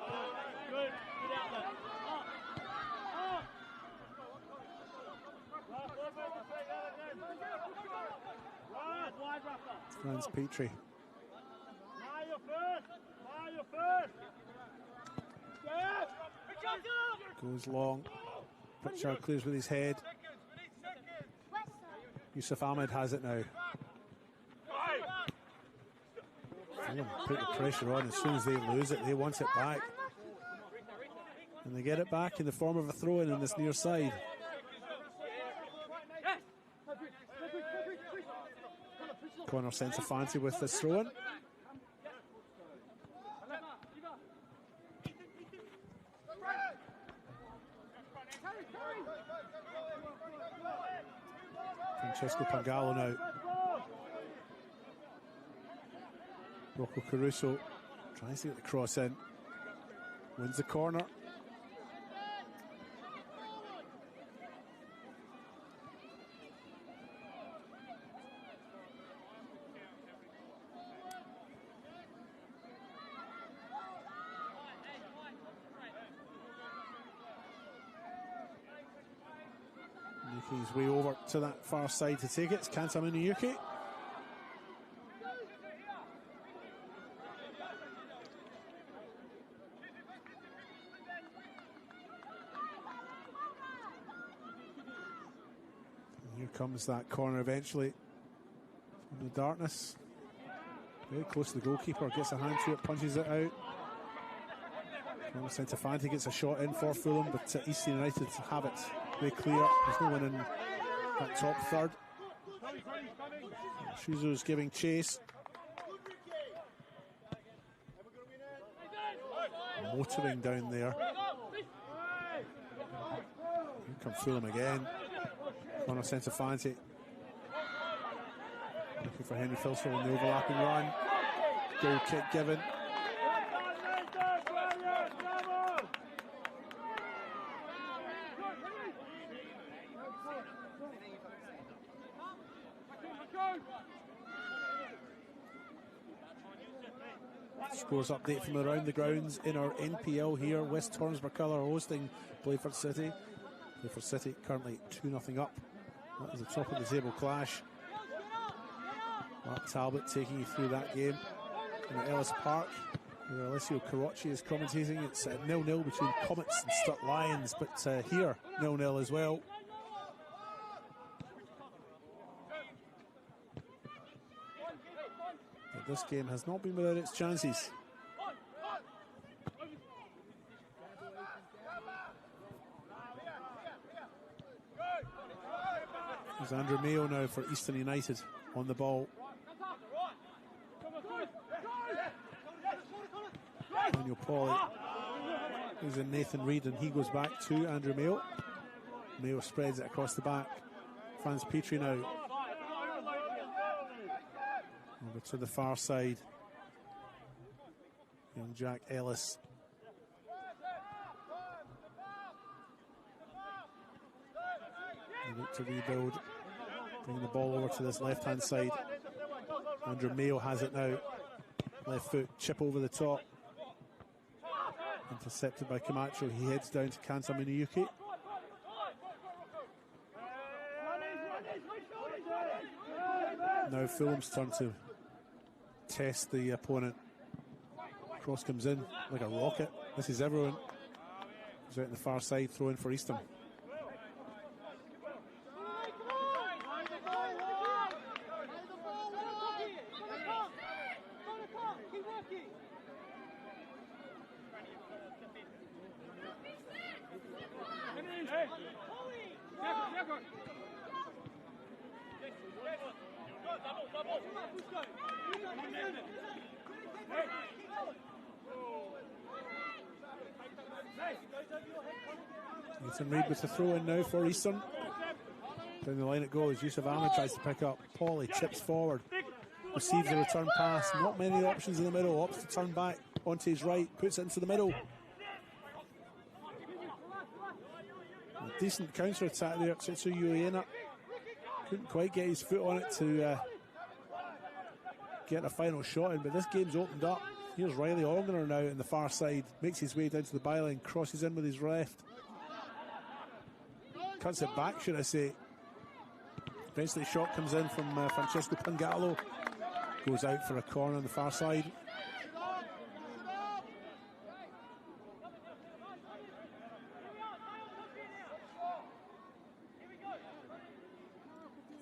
Franz Petrie. Goes long. Pritchard clears with his head. Yusuf Ahmed has it now. Fulham put the pressure on. As soon as they lose it, they want it back. And they get it back in the form of a throw-in on this near side. Connor Centofanti with this throw-in. Francesco Pangallo now. Rocco Caruso tries to get the cross in. Wins the corner. Making his way over to that far side to take it. It's Kanta Minuyuki. And here comes that corner eventually from the darkness. Very close to the goalkeeper, gets a hand to it, punches it out. Centofanti gets a shot in for Fulham, but Eastern United have it. They clear. There's no one in that top third. Shuzo's giving chase. Motoring down there. Here come Fulham again. Connor Centofanti looking for Henry Filsford in the overlapping run. Goal kick given. Scores update from around the grounds in our NPL here. West Tornsborough Colour hosting Playford City. Playford City currently 2-0 up. That is a top of the table clash. Mark Talbot taking you through that game in at Ellis Park, where Alessio Carocci is commentating. It's 0-0 between Comets and Sturt Lions, but here 0-0 as well. But this game has not been without its chances. There's Andrew Mayo now for Eastern United on the ball. Daniel Pauly is in Nathan Reid, and he goes back to Andrew Mayo. Mayo spreads it across the back. Franz Petrie now over to the far side. Young Jack Ellis. They look to rebuild, bring the ball over to this left-hand side. Andrew Mayo has it now. Left foot, chip over the top. Intercepted by Camacho. He heads down to Kanta Minuyuki. Now Fulham's turn to test the opponent. Cross comes in like a rocket. This is everyone. Goes out on the far side, throwing for Eastern. Nathan Reid with the throw in now for Eastern. Down the line it goes. Yusuf Ahmed tries to pick up. Pauly chips forward. Receives a return pass. Not many options in the middle. Opts to turn back onto his right. Puts it into the middle. A decent counter attack there. Tsetsu Uena couldn't quite get his foot on it to get a final shot in, but this game's opened up. Here's Riley Ongener now on the far side. Makes his way down to the byline. Crosses in with his left. Cuts it back, should I say. Eventually, shot comes in from Francesco Pangallo. Goes out for a corner on the far side.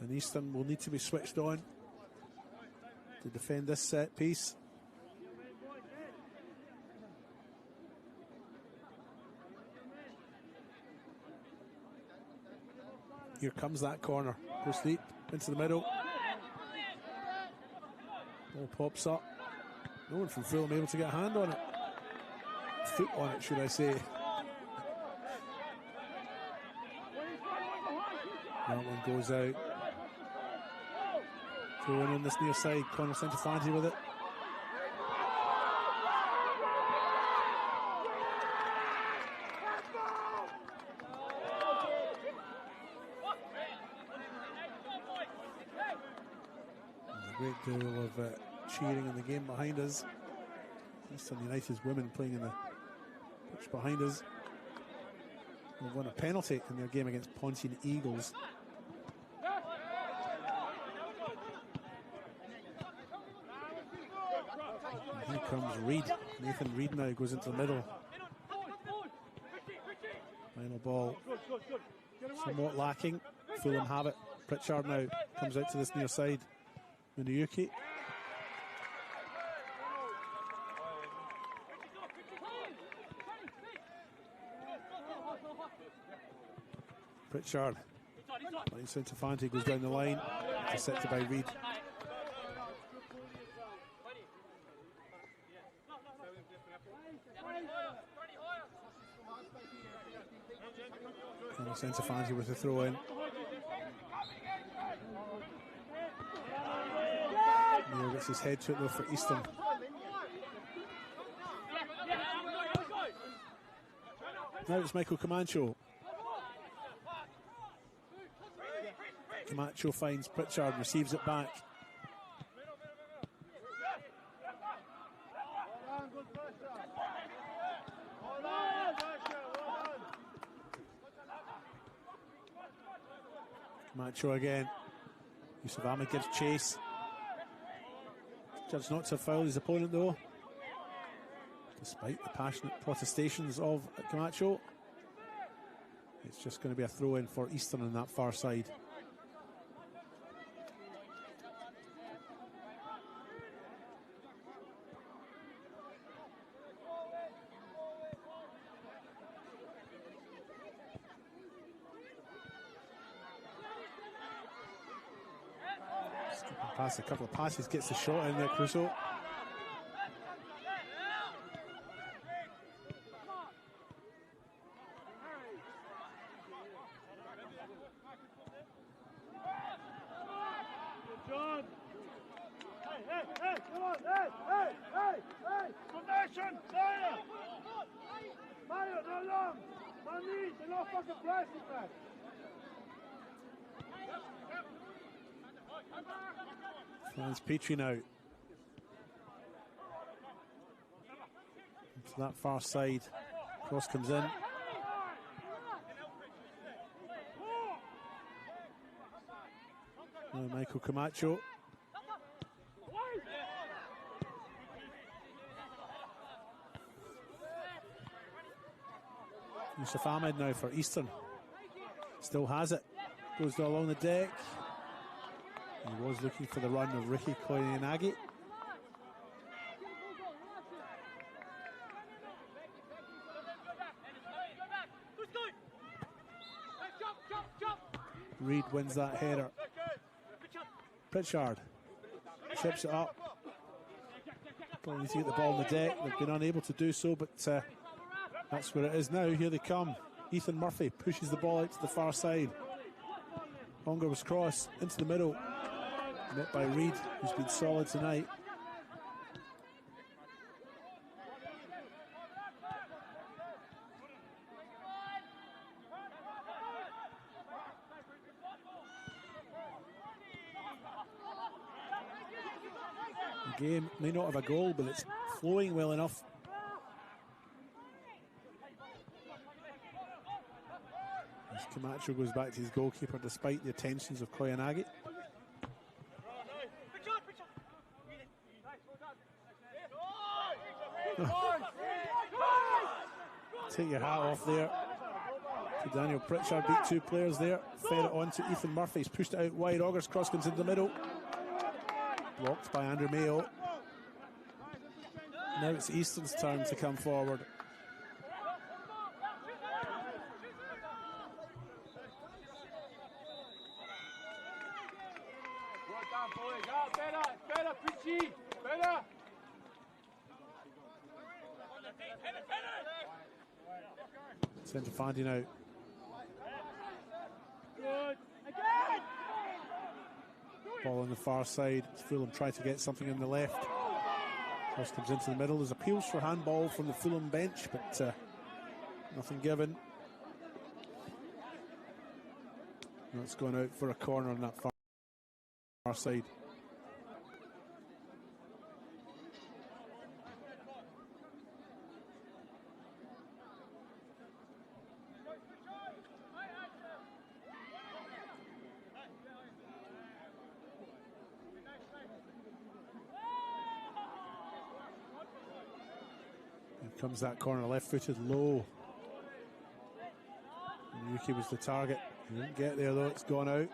And Eastern will need to be switched on to defend this set piece. Here comes that corner. Goes deep into the middle. Ball pops up. No one from Fulham able to get a hand on it. Foot on it, should I say. That one goes out. Throw in on this near side. Connor Santafanti with it. Great deal of cheering in the game behind us. Eastern United's women playing in the pitch behind us. They've won a penalty in their game against Pontine Eagles. And here comes Reid. Nathan Reid now goes into the middle. Final ball somewhat lacking. Fulham have it. Pritchard now comes out to this near side. Minuyuki. Pritchard. Santafanti goes down the line. Intercepted by Reid. Santafanti with the throw in. Neil gets his head to it though for Eastern. Now it's Michael Camacho. Camacho finds Pritchard, receives it back. Camacho again. Yusuf Ahmed gives chase. Judge not to foul his opponent though, despite the passionate protestations of Camacho. It's just going to be a throw in for Eastern on that far side. Pass a couple of passes, gets the shot in there, Crusoe. John! Hey, come on, hey! Formation, fire! Fire, no long! No need, they're not fucking plastic, man! Finds Petrie now. To that far side. Cross comes in. Now Michael Camacho. Yusuf Ahmed now for Eastern. Still has it. Goes along the deck. He was looking for the run of Ricky Koyanagi. Reed wins that header. Pritchard chips it up. Going to get the ball on the deck. They've been unable to do so, but that's where it is now. Here they come. Ethan Murphy pushes the ball out to the far side. Longer was cross into the middle. Met by Reed, who's been solid tonight. The game may not have a goal, but it's flowing well enough. As Camacho goes back to his goalkeeper despite the attentions of Koyanagi. Take your hat off there to Daniel Pritchard. Beat two players there. Fed it on to Ethan Murphy. He's pushed it out wide. Augers cross comes into the middle. Blocked by Andrew Mayo. Now it's Easton's turn to come forward. Better, Pitchy! Better! Centre finding out. Good. Again! Ball on the far side. Fulham try to get something in the left. Cross comes into the middle. There's appeals for handball from the Fulham bench, but nothing given. That's going out for a corner on that far side. Comes that corner, left-footed, low. And Yuki was the target. He didn't get there though, it's gone out.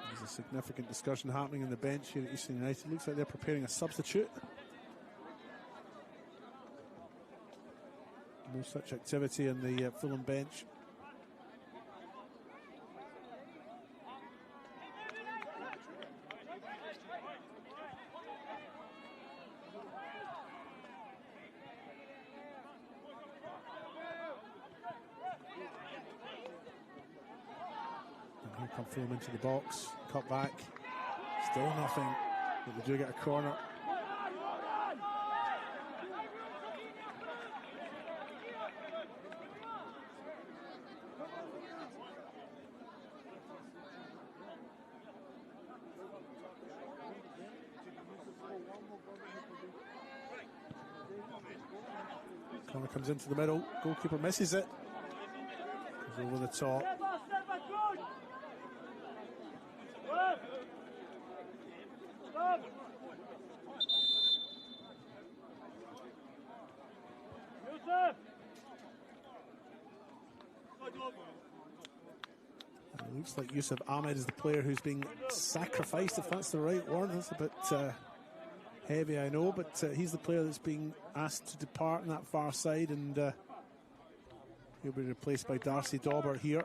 There's a significant discussion happening on the bench here at Eastern United. Looks like they're preparing a substitute. No such activity on the Fulham bench. Come Fulham into the box, cut back, still nothing, but they do get a corner. Corner comes into the middle, goalkeeper misses it, goes over the top. It looks like Yusuf Ahmed is the player who's being sacrificed, if that's the right word. That's a bit heavy, I know, but he's the player that's being asked to depart on that far side, and he'll be replaced by Darcy Dauber here.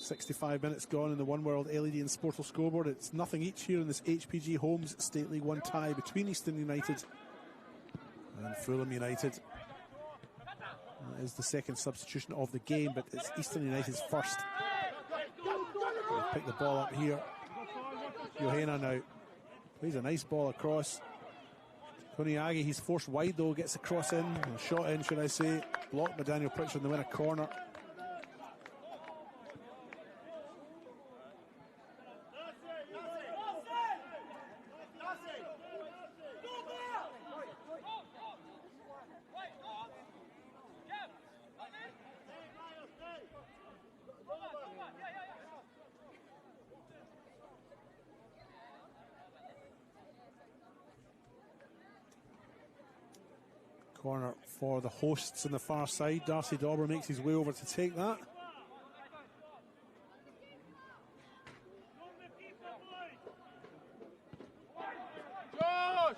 65 minutes gone in the One World LED and Sportal scoreboard. It's nothing each here in this HPG Homes State League 1 tie between Eastern United and Fulham United. That is the second substitution of the game, but it's Eastern United's first. They'll pick the ball up here. Johanna now plays a nice ball across. Koniagi, he's forced wide though, gets a cross in, or shot in should I say, blocked by Daniel Pritchard and they win a corner. Corner for the hosts on the far side. Darcy Dauber makes his way over to take that. Josh!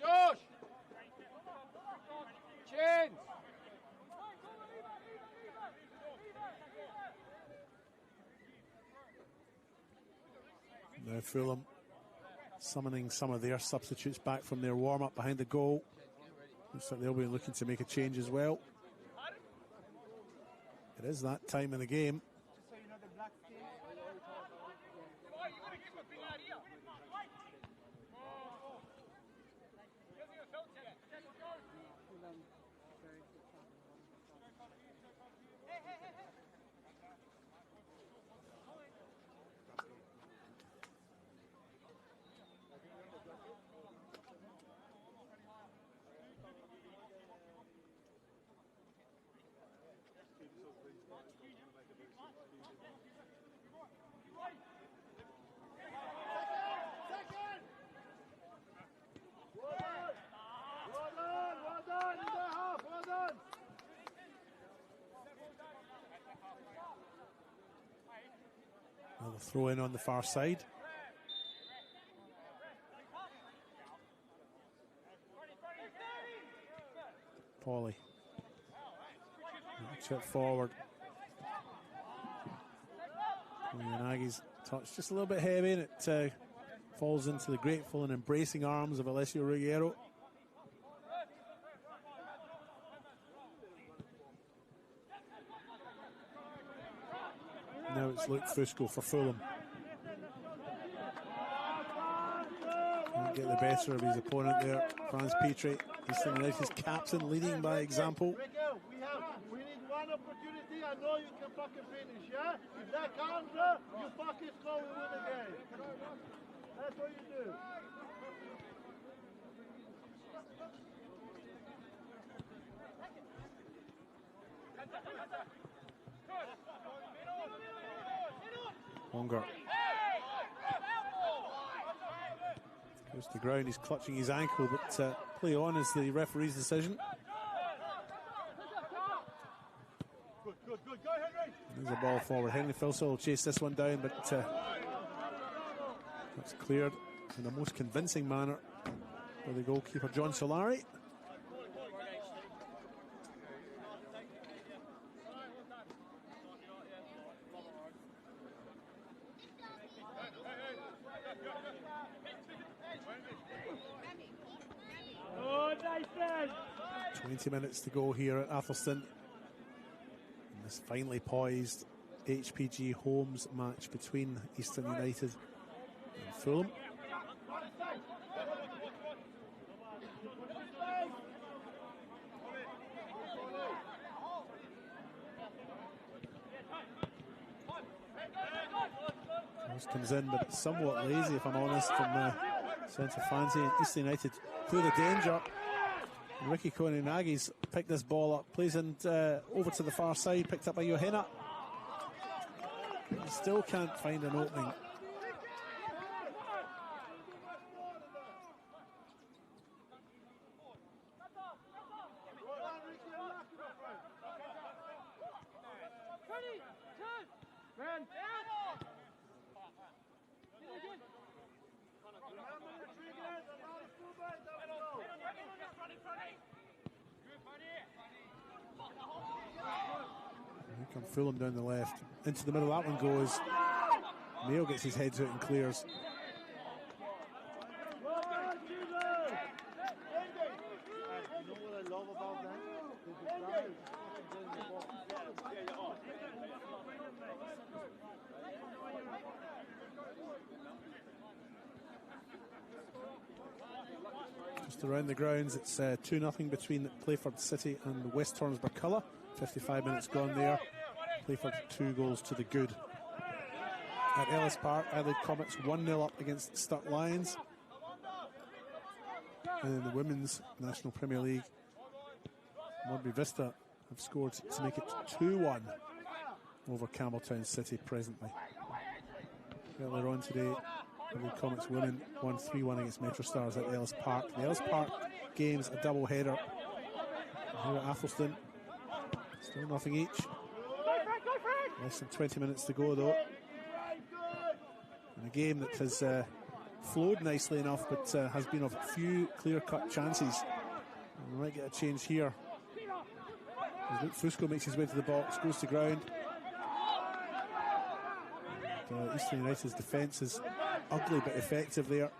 Josh! Chance! Now Fulham summoning some of their substitutes back from their warm-up behind the goal. Looks like they'll be looking to make a change as well. It is that time in the game. Another throw in on the far side. Pauly. Chip forward. Nagi's touch just a little bit heavy and it falls into the grateful and embracing arms of Alessio Ruggiero. Now it's Luke Fusco for Fulham. Can't get the better of his opponent there. Franz Petrie, Eastern United's captain, leading by example. We need one opportunity. I know you can fucking finish, yeah? If that comes, you fucking score, we win the game. That's what you do. Longer. Goes to the ground, he's clutching his ankle, but play on is the referee's decision. There's a ball forward. Henry Filsell will chase this one down, but that's cleared in the most convincing manner by the goalkeeper, John Solari. Oh, nice then. 20 minutes to go here at Athelston. This finely poised HPG Homes match between Eastern United and Fulham. This comes in, but it's somewhat lazy, if I'm honest, from the centre fancy. Eastern United through the danger. Ricky Koniagi's picked this ball up, plays in over to the far side, picked up by Johanna. He still can't find an opening. Come Fulham down the left. Into the middle, that one goes. Mayo gets his heads out and clears. Just around the grounds, it's 2-0 between Playford City and West Hornsby-Culla. 55 minutes gone there. Playford 2 goals to the good. At Ellis Park, Adelaide Comets 1-0 up against Sturt Lions. And in the Women's National Premier League, Modbury Vista have scored to make it 2-1 over Campbelltown City presently. Earlier on today, the Comets women won 3-1 against Metro Stars at Ellis Park. The Ellis Park game's a double header. Here at Athelston, still nothing each. Less than 20 minutes to go though. And a game that has flowed nicely enough, but has been of a few clear-cut chances. And we might get a change here. As Luke Fusco makes his way to the box, goes to ground. Eastern United's defence is ugly but effective there.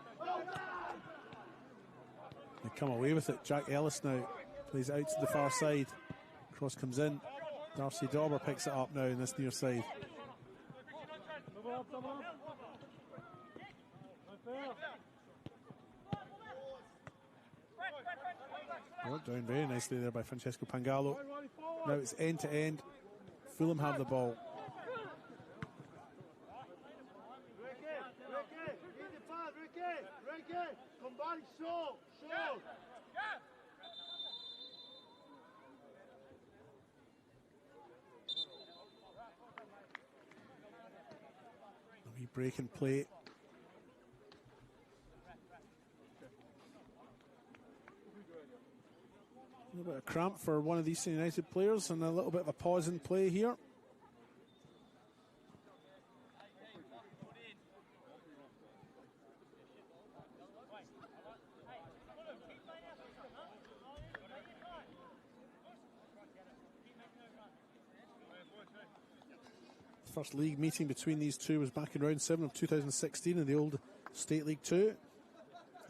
They come away with it. Jack Ellis now plays out to the far side. Cross comes in. Darcy Dauber picks it up now in this near side. Brought down very nicely there by Francesco Pangallo. Now it's end to end. Fulham have the ball. A wee break and play. A little bit of cramp for one of the Eastern United players and a little bit of a pause in play here. First league meeting between these two was back in round 7 of 2016 in the old State League 2.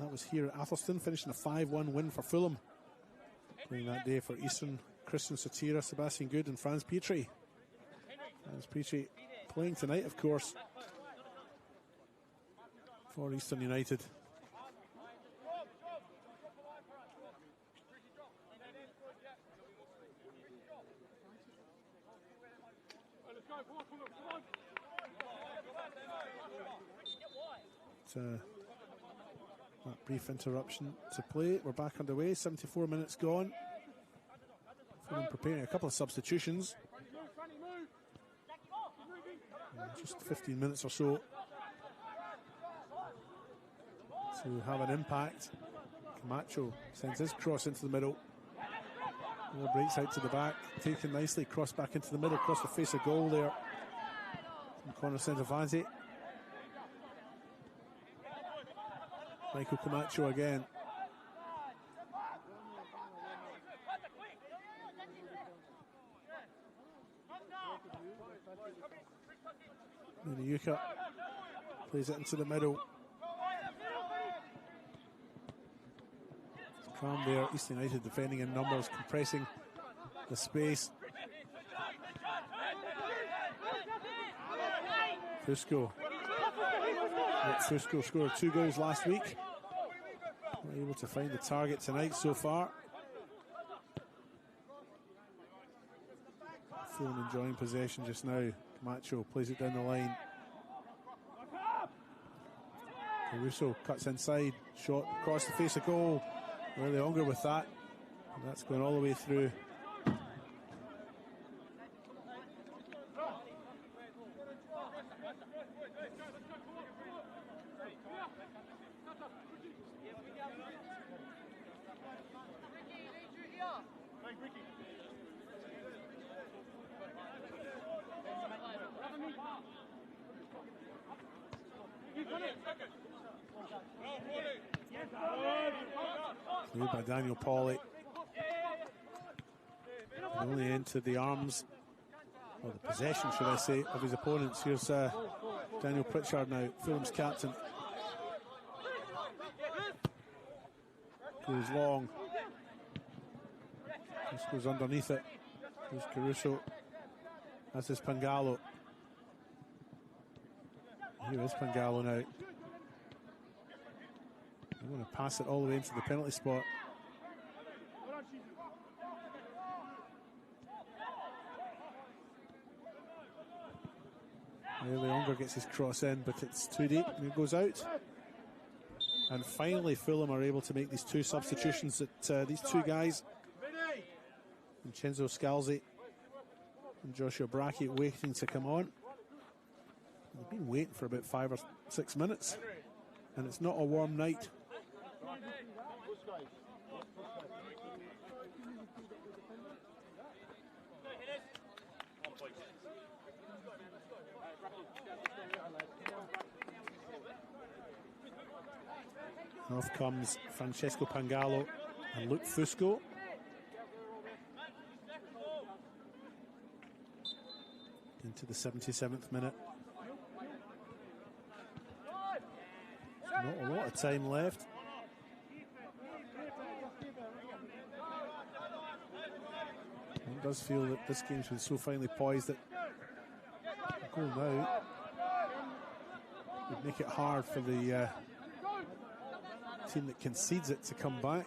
That was here at Athelston, finishing a 5-1 win for Fulham. Playing that day for Eastern, Christian Satira, Sebastian Good and Franz Petrie. Franz Petrie playing tonight, of course, for Eastern United. That brief interruption to play. We're back underway. 74 minutes gone. Fulham preparing a couple of substitutions. Just 15 minutes or so to have an impact. Camacho sends his cross into the middle. Breaks out to the back, taken nicely, cross back into the middle, across the face of goal there from Conor Centofanti. Michael Camacho again. Yuka plays it into the middle. Calm there, Eastern United defending in numbers, compressing the space. Fusco scored 2 goals last week. Not able to find the target tonight so far. Fulham enjoying possession just now. Camacho plays it down the line. Caruso cuts inside, shot across the face of goal. Really longer with that. And that's going all the way through. Played by Daniel Pauly. Only into the arms or the possession, should I say, of his opponents. Here's Daniel Pritchard now, Fulham's captain. Goes long. This goes underneath it. Here's Caruso. That's his Pangalo. Here is Pangalo now. I'm going to pass it all the way into the penalty spot. Leonger gets his cross in, but it's too deep and it goes out. And finally Fulham are able to make these two substitutions that these two guys, Vincenzo Scalzi and Joshua Brackett, waiting to come on. They've been waiting for about 5 or 6 minutes, and it's not a warm night. Off comes Francesco Pangalo and Luke Fusco. Into the 77th minute. Not a lot of time left. It does feel that this game's been so finely poised that a goal now would make it hard for the team that concedes it to come back.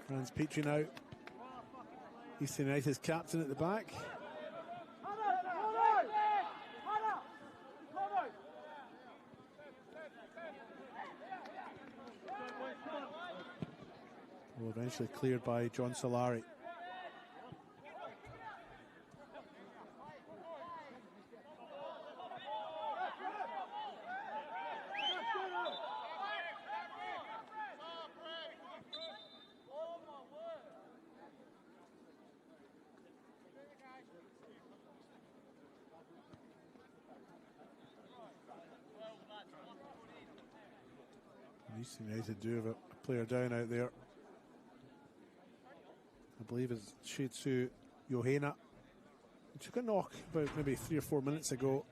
Franz Petrie now, Eastern United's captain at the back. Well, eventually cleared by John Solari. Eastern United do have a player down out there. I believe it's Shiitsu Yohena. He took a knock about maybe 3 or 4 minutes ago.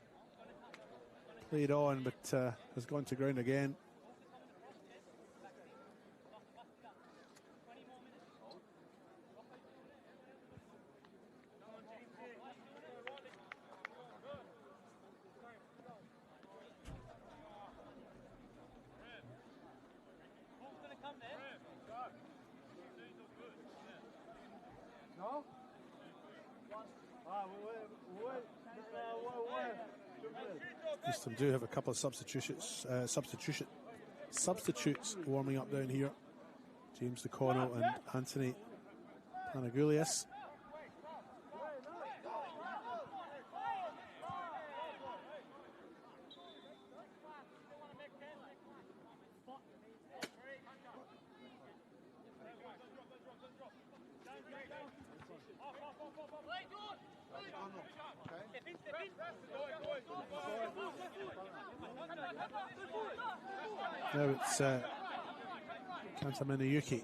Played on, but has gone to ground again. Easton do have a couple of substitutes warming up down here. James Decono and Anthony Panagoulias. Now it's Kanta Minayuki.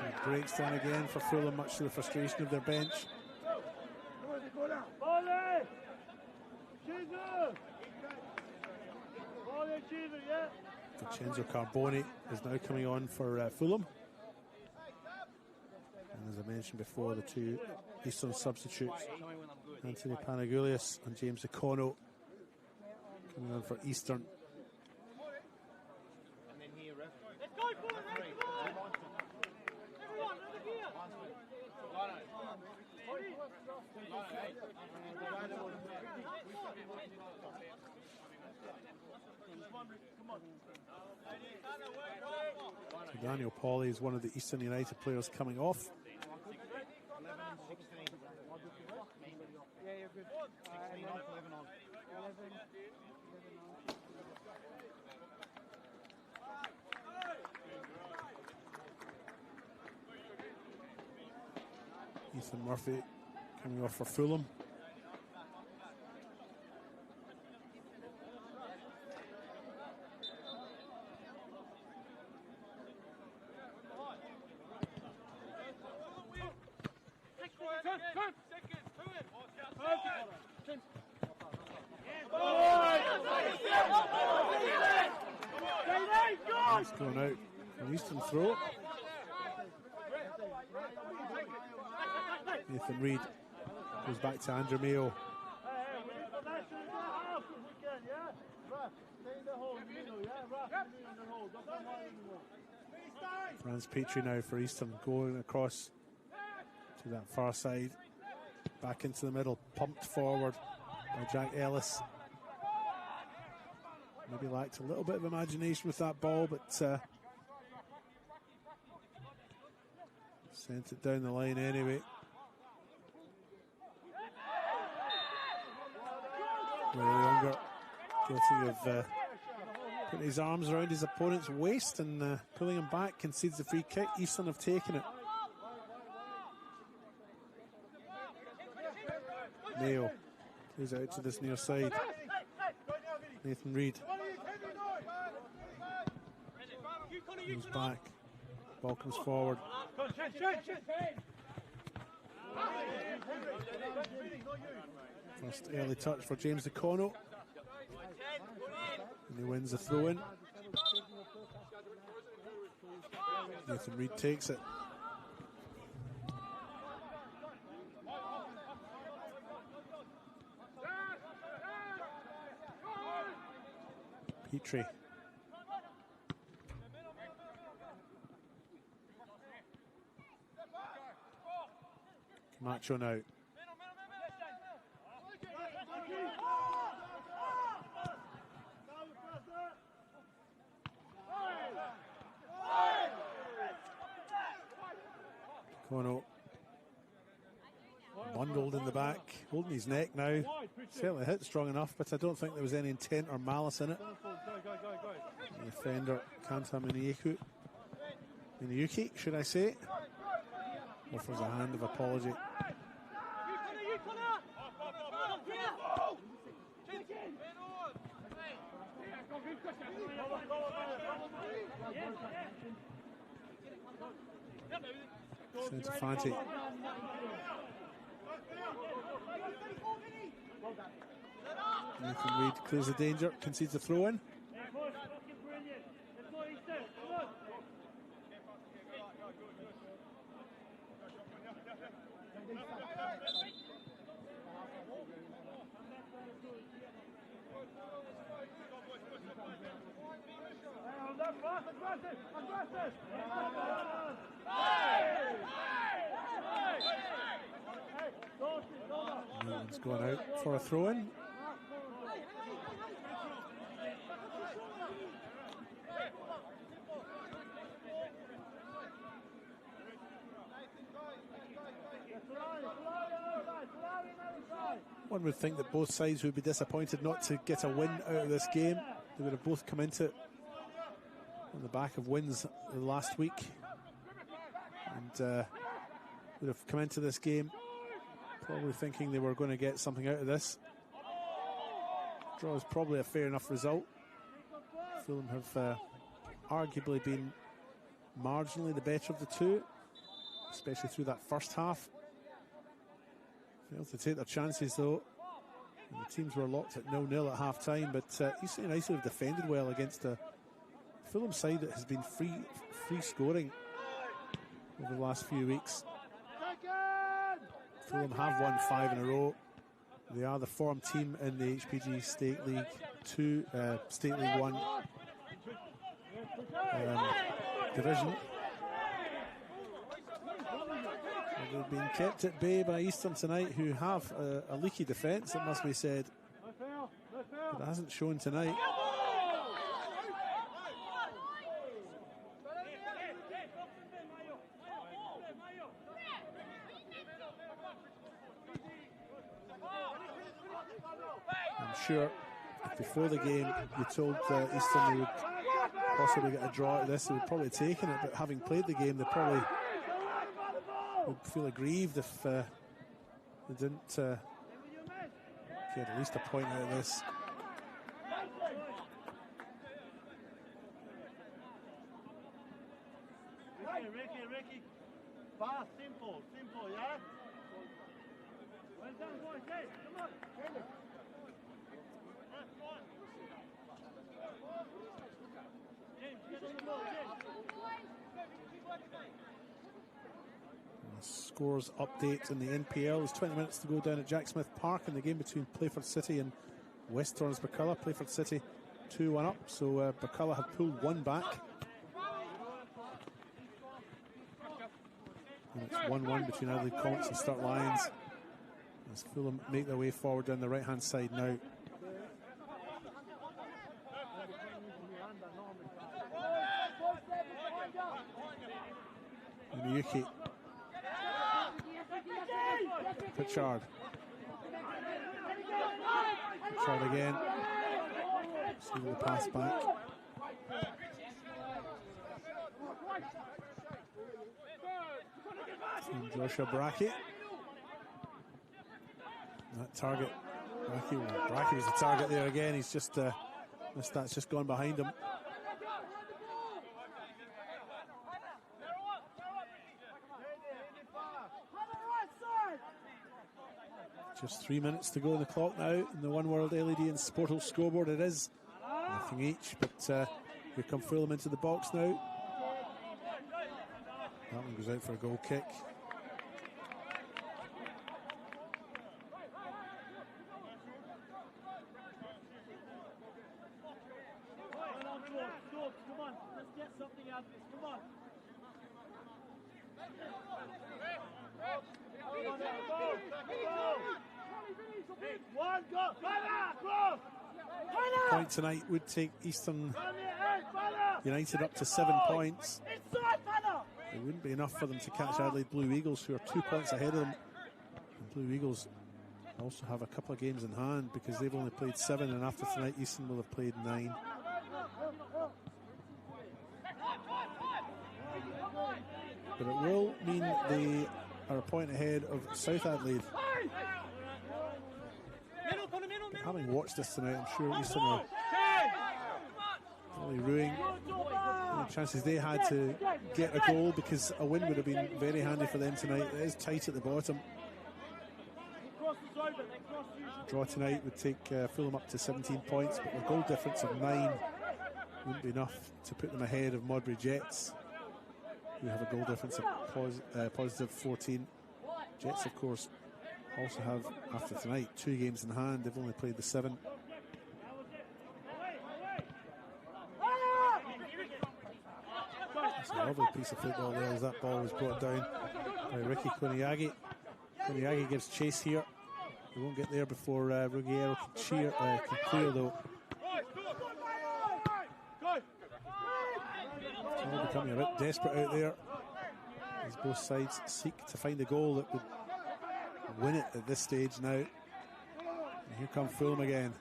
It breaks down again for Fulham, much to the frustration of their bench. Vincenzo Carboni is now coming on for Fulham. And as I mentioned before, the two Eastern substitutes, Anthony Panagoulias and James Econo, coming on for Eastern. Daniel Pauly is one of the Eastern United players coming off. Yeah, you're good. 16 on, 11 on. 11 on. Ethan Murphy coming off for Fulham. He's going out from Eastern throw. Nathan Reid goes back to Andrew Mayo. Franz Petrie now for Eastern, going across to that far side, back into the middle, pumped forward by Jack Ellis. Maybe lacked a little bit of imagination with that ball, but sent it down the line anyway. Really Younger guilty of putting his arms around his opponent's waist and pulling him back, concedes the free kick. Eastern have taken it. Mayo goes out to this near side. Nathan Reid moves back. Ball comes forward. First early touch for James Econo. And he wins the throw in. Nathan Reid takes it. Petrie. Camacho now. Kono bundled in the back, holding his neck now. Certainly hit strong enough, but I don't think there was any intent or malice in it. The defender, Kanta Miniyuki, should I say, offers a hand of apology. Centre Fanti. Nathan Reid clears the danger, concedes the throw in. Newland's going out for a throw in. One would think that both sides would be disappointed not to get a win out of this game. They would have both come into it on the back of wins last week, and would have come into this game probably thinking they were going to get something out of this. Draw is probably a fair enough result. Fulham have arguably been marginally the better of the two, especially through that first half. Failed to take their chances though. And the teams were locked at 0-0 at half time, but Eastern United have defended well against a Fulham side that has been free scoring over the last few weeks. Fulham have won 5 in a row. They are the form team in the HPG State League 2, State League 1 division. They've been kept at bay by Eastern tonight, who have a leaky defence, it must be said, but it hasn't shown tonight. sure if before the game you told Eastern they would possibly get a draw out of this, they would probably have taken it, but having played the game, they probably would feel aggrieved if they didn't get at least a point out of this. Ricky. Fast, simple, yeah? Well done, boys, hey, come on. James, get on the ball, Scores update in the NPL. There's 20 minutes to go down at Jack Smith Park in the game between Playford City and West Torrens Burculla. Playford City 2-1 up, so Burculla have pulled one back. And it's 1-1 between Adelaide Comets and Sturt Lions as Fulham make their way forward down the right hand side now. Miyuki. Pritchard again. See the pass back. From Joshua Brackey. That target. Brackey was the target there again. He's just that's just gone behind him. Just 3 minutes to go on the clock now in the One World LED and Sportal scoreboard. It is nothing each, but here come Fulham into the box now. That one goes out for a goal kick. Come on, let's get something out of this, come on. One go, Point tonight would take Eastern United up to 7 points. It wouldn't be enough for them to catch Adelaide Blue Eagles, who are 2 points ahead of them. And Blue Eagles also have a couple of games in hand because they've only played 7, and after tonight Eastern will have played 9. But it will mean they are a point ahead of South Adelaide. But having watched this tonight, I'm sure Eastern are really ruining the chances they had to get a goal, because a win would have been very handy for them tonight. It is tight at the bottom. A draw tonight would take Fulham up to 17 points, but a goal difference of 9 wouldn't be enough to put them ahead of Modbury Jets, who have a goal difference of positive 14. Jets, of course, also have, after tonight, 2 games in hand. They've only played the 7. It's a lovely piece of football there as that ball was brought down by Ricky Koniagi. Koniagi gives chase here. He won't get there before Ruggiero can clear though. It's becoming a bit desperate out there as both sides seek to find a goal that would win it at this stage now. And here come Fulham again,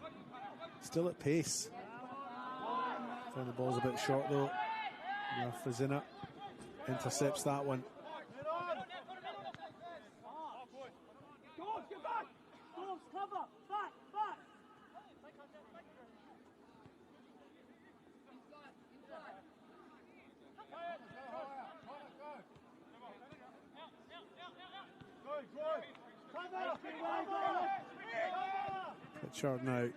still at pace. Found the ball's a bit short though. Frizina intercepts that one. Pritchard now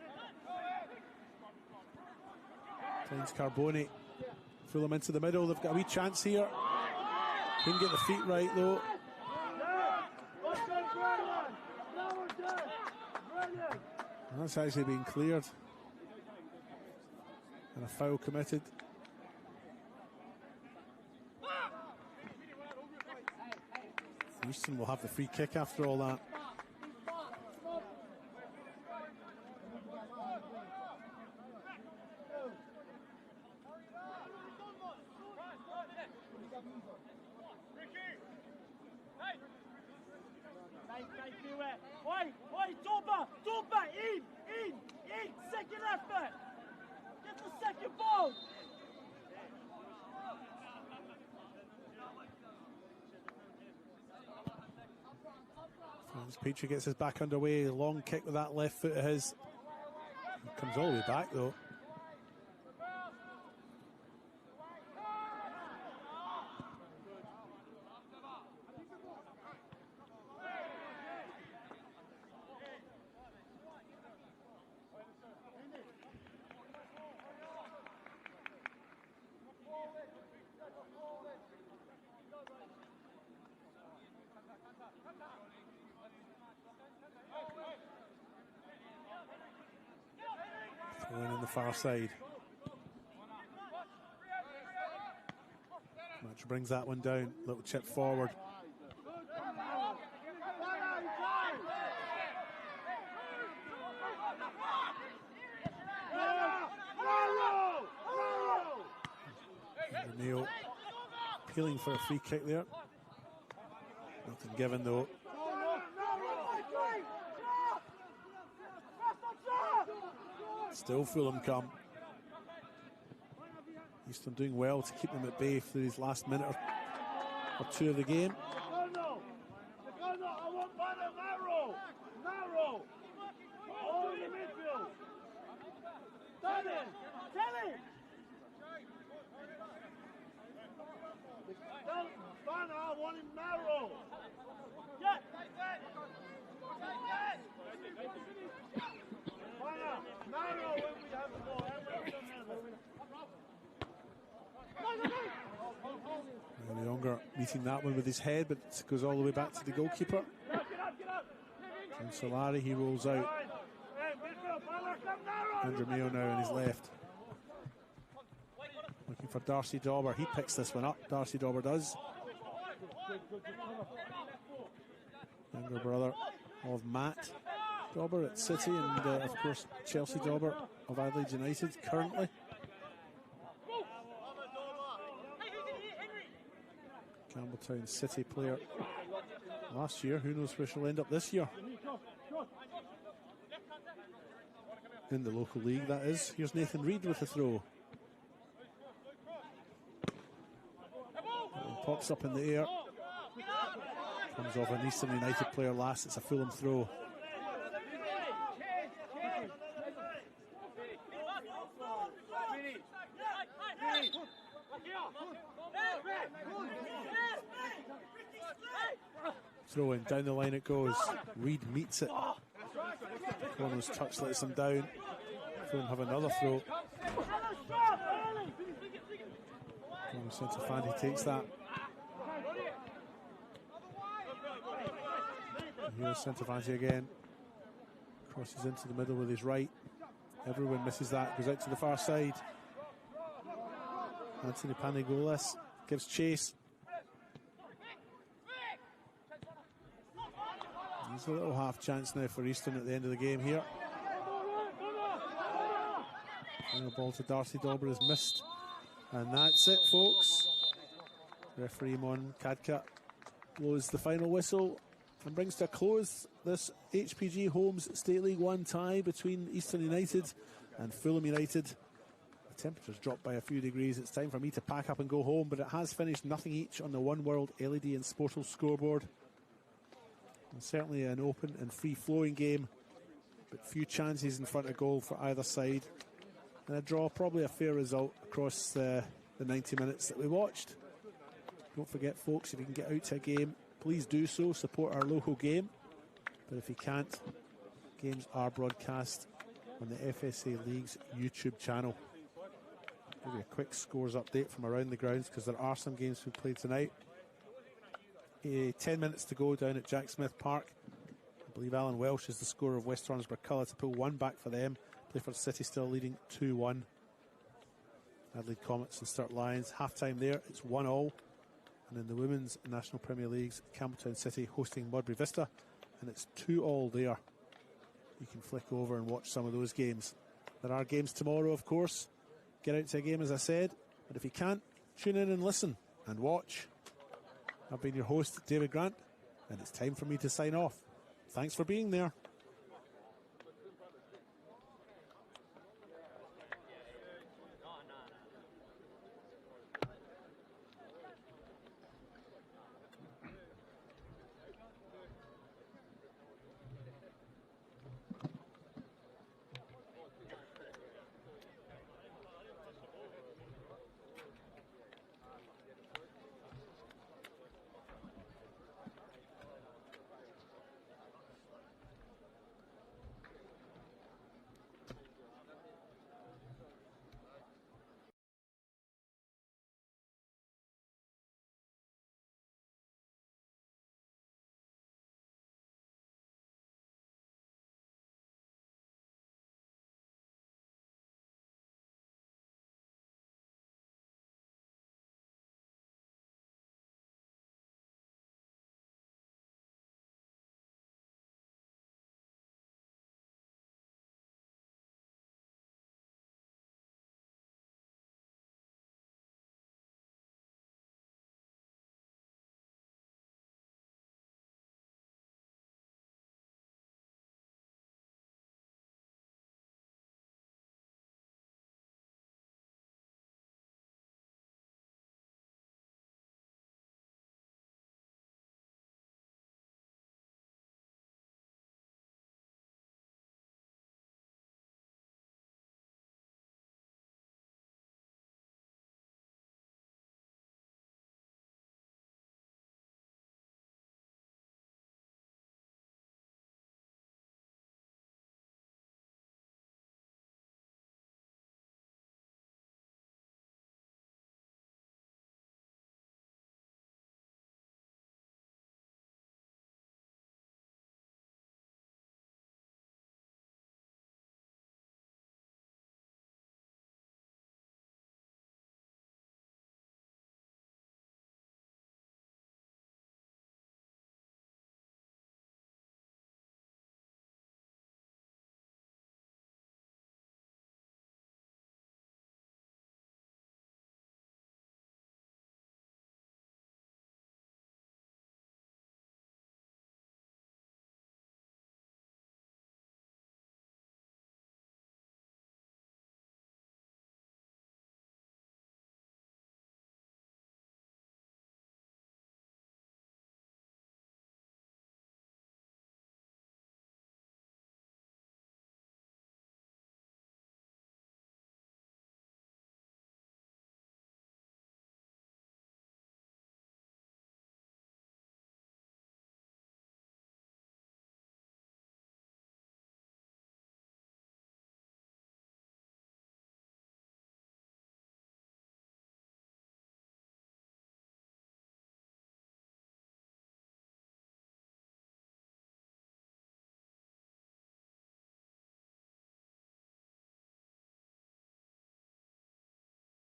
finds Carboni. Fulham into the middle. They've got a wee chance here. Couldn't get the feet right though. And that's actually been cleared. And a foul committed. Houston will have the free kick after all that. Wait, Toba, in, second effort. Get the second ball. Franz Petrie gets his back underway. Long kick with that left foot of his. He comes all the way back though. Thrown in the far side. Match brings that one down. Little chip forward. Neil appealing for a free kick there. Nothing given though. Still Fulham come. Eastern doing well to keep them at bay through his last minute or two of the game. I want narrow. All in the midfield. Tell him. Banner, I want him narrow. Yeah. Narrow when we have the ball. And Younger meeting that one with his head, but it goes all the way back to the goalkeeper. And Solari, he rolls out. Andrew Mayo now on his left. Looking for Darcy Dauber. He picks this one up. Darcy Dauber does. Younger brother of Matt Dauber at City, and of course Chelsea Dauber of Adelaide United currently. Campbelltown City player last year. Who knows where she'll end up this year? In the local league, that is. Here's Nathan Reid with a throw. And pops up in the air. Comes off an Eastern United player last. It's a Fulham throw. Throw in, down the line it goes. Reid meets it. Corner's touch lets him down. Fulham have another throw. Centofanti takes that. And here's Centofanti again. Crosses into the middle with his right. Everyone misses that. Goes out to the far side. Anthony Panigolas gives chase. There's a little half chance now for Eastern at the end of the game here. And the ball to Darcy Dauber is missed. And that's it, folks. Referee Mon Kadka blows the final whistle and brings to a close this HPG Homes State League 1 tie between Eastern United and Fulham United. The temperature's dropped by a few degrees. It's time for me to pack up and go home, but it has finished nothing each on the One World LED and Sportal scoreboard. And certainly an open and free-flowing game, but few chances in front of goal for either side. And a draw, probably a fair result across the 90 minutes that we watched. Don't forget, folks, if you can get out to a game, please do so. Support our local game. But if you can't, games are broadcast on the FSA League's YouTube channel. Give you a quick scores update from around the grounds, because there are some games we played tonight. 10 minutes to go down at Jack Smith Park. I believe Alan Welsh is the scorer of West Hornsborough Colour to pull one back for them. Playford City still leading 2-1. Adelaide Comets and Sturt Lions. Half time there, it's 1-1. And in the Women's National Premier Leagues, Campbelltown City hosting Modbury Vista, and it's 2-2 there. You can flick over and watch some of those games. There are games tomorrow, of course. Get out to a game, as I said. But if you can't, tune in and listen and watch. I've been your host, David Grant, and it's time for me to sign off. Thanks for being there.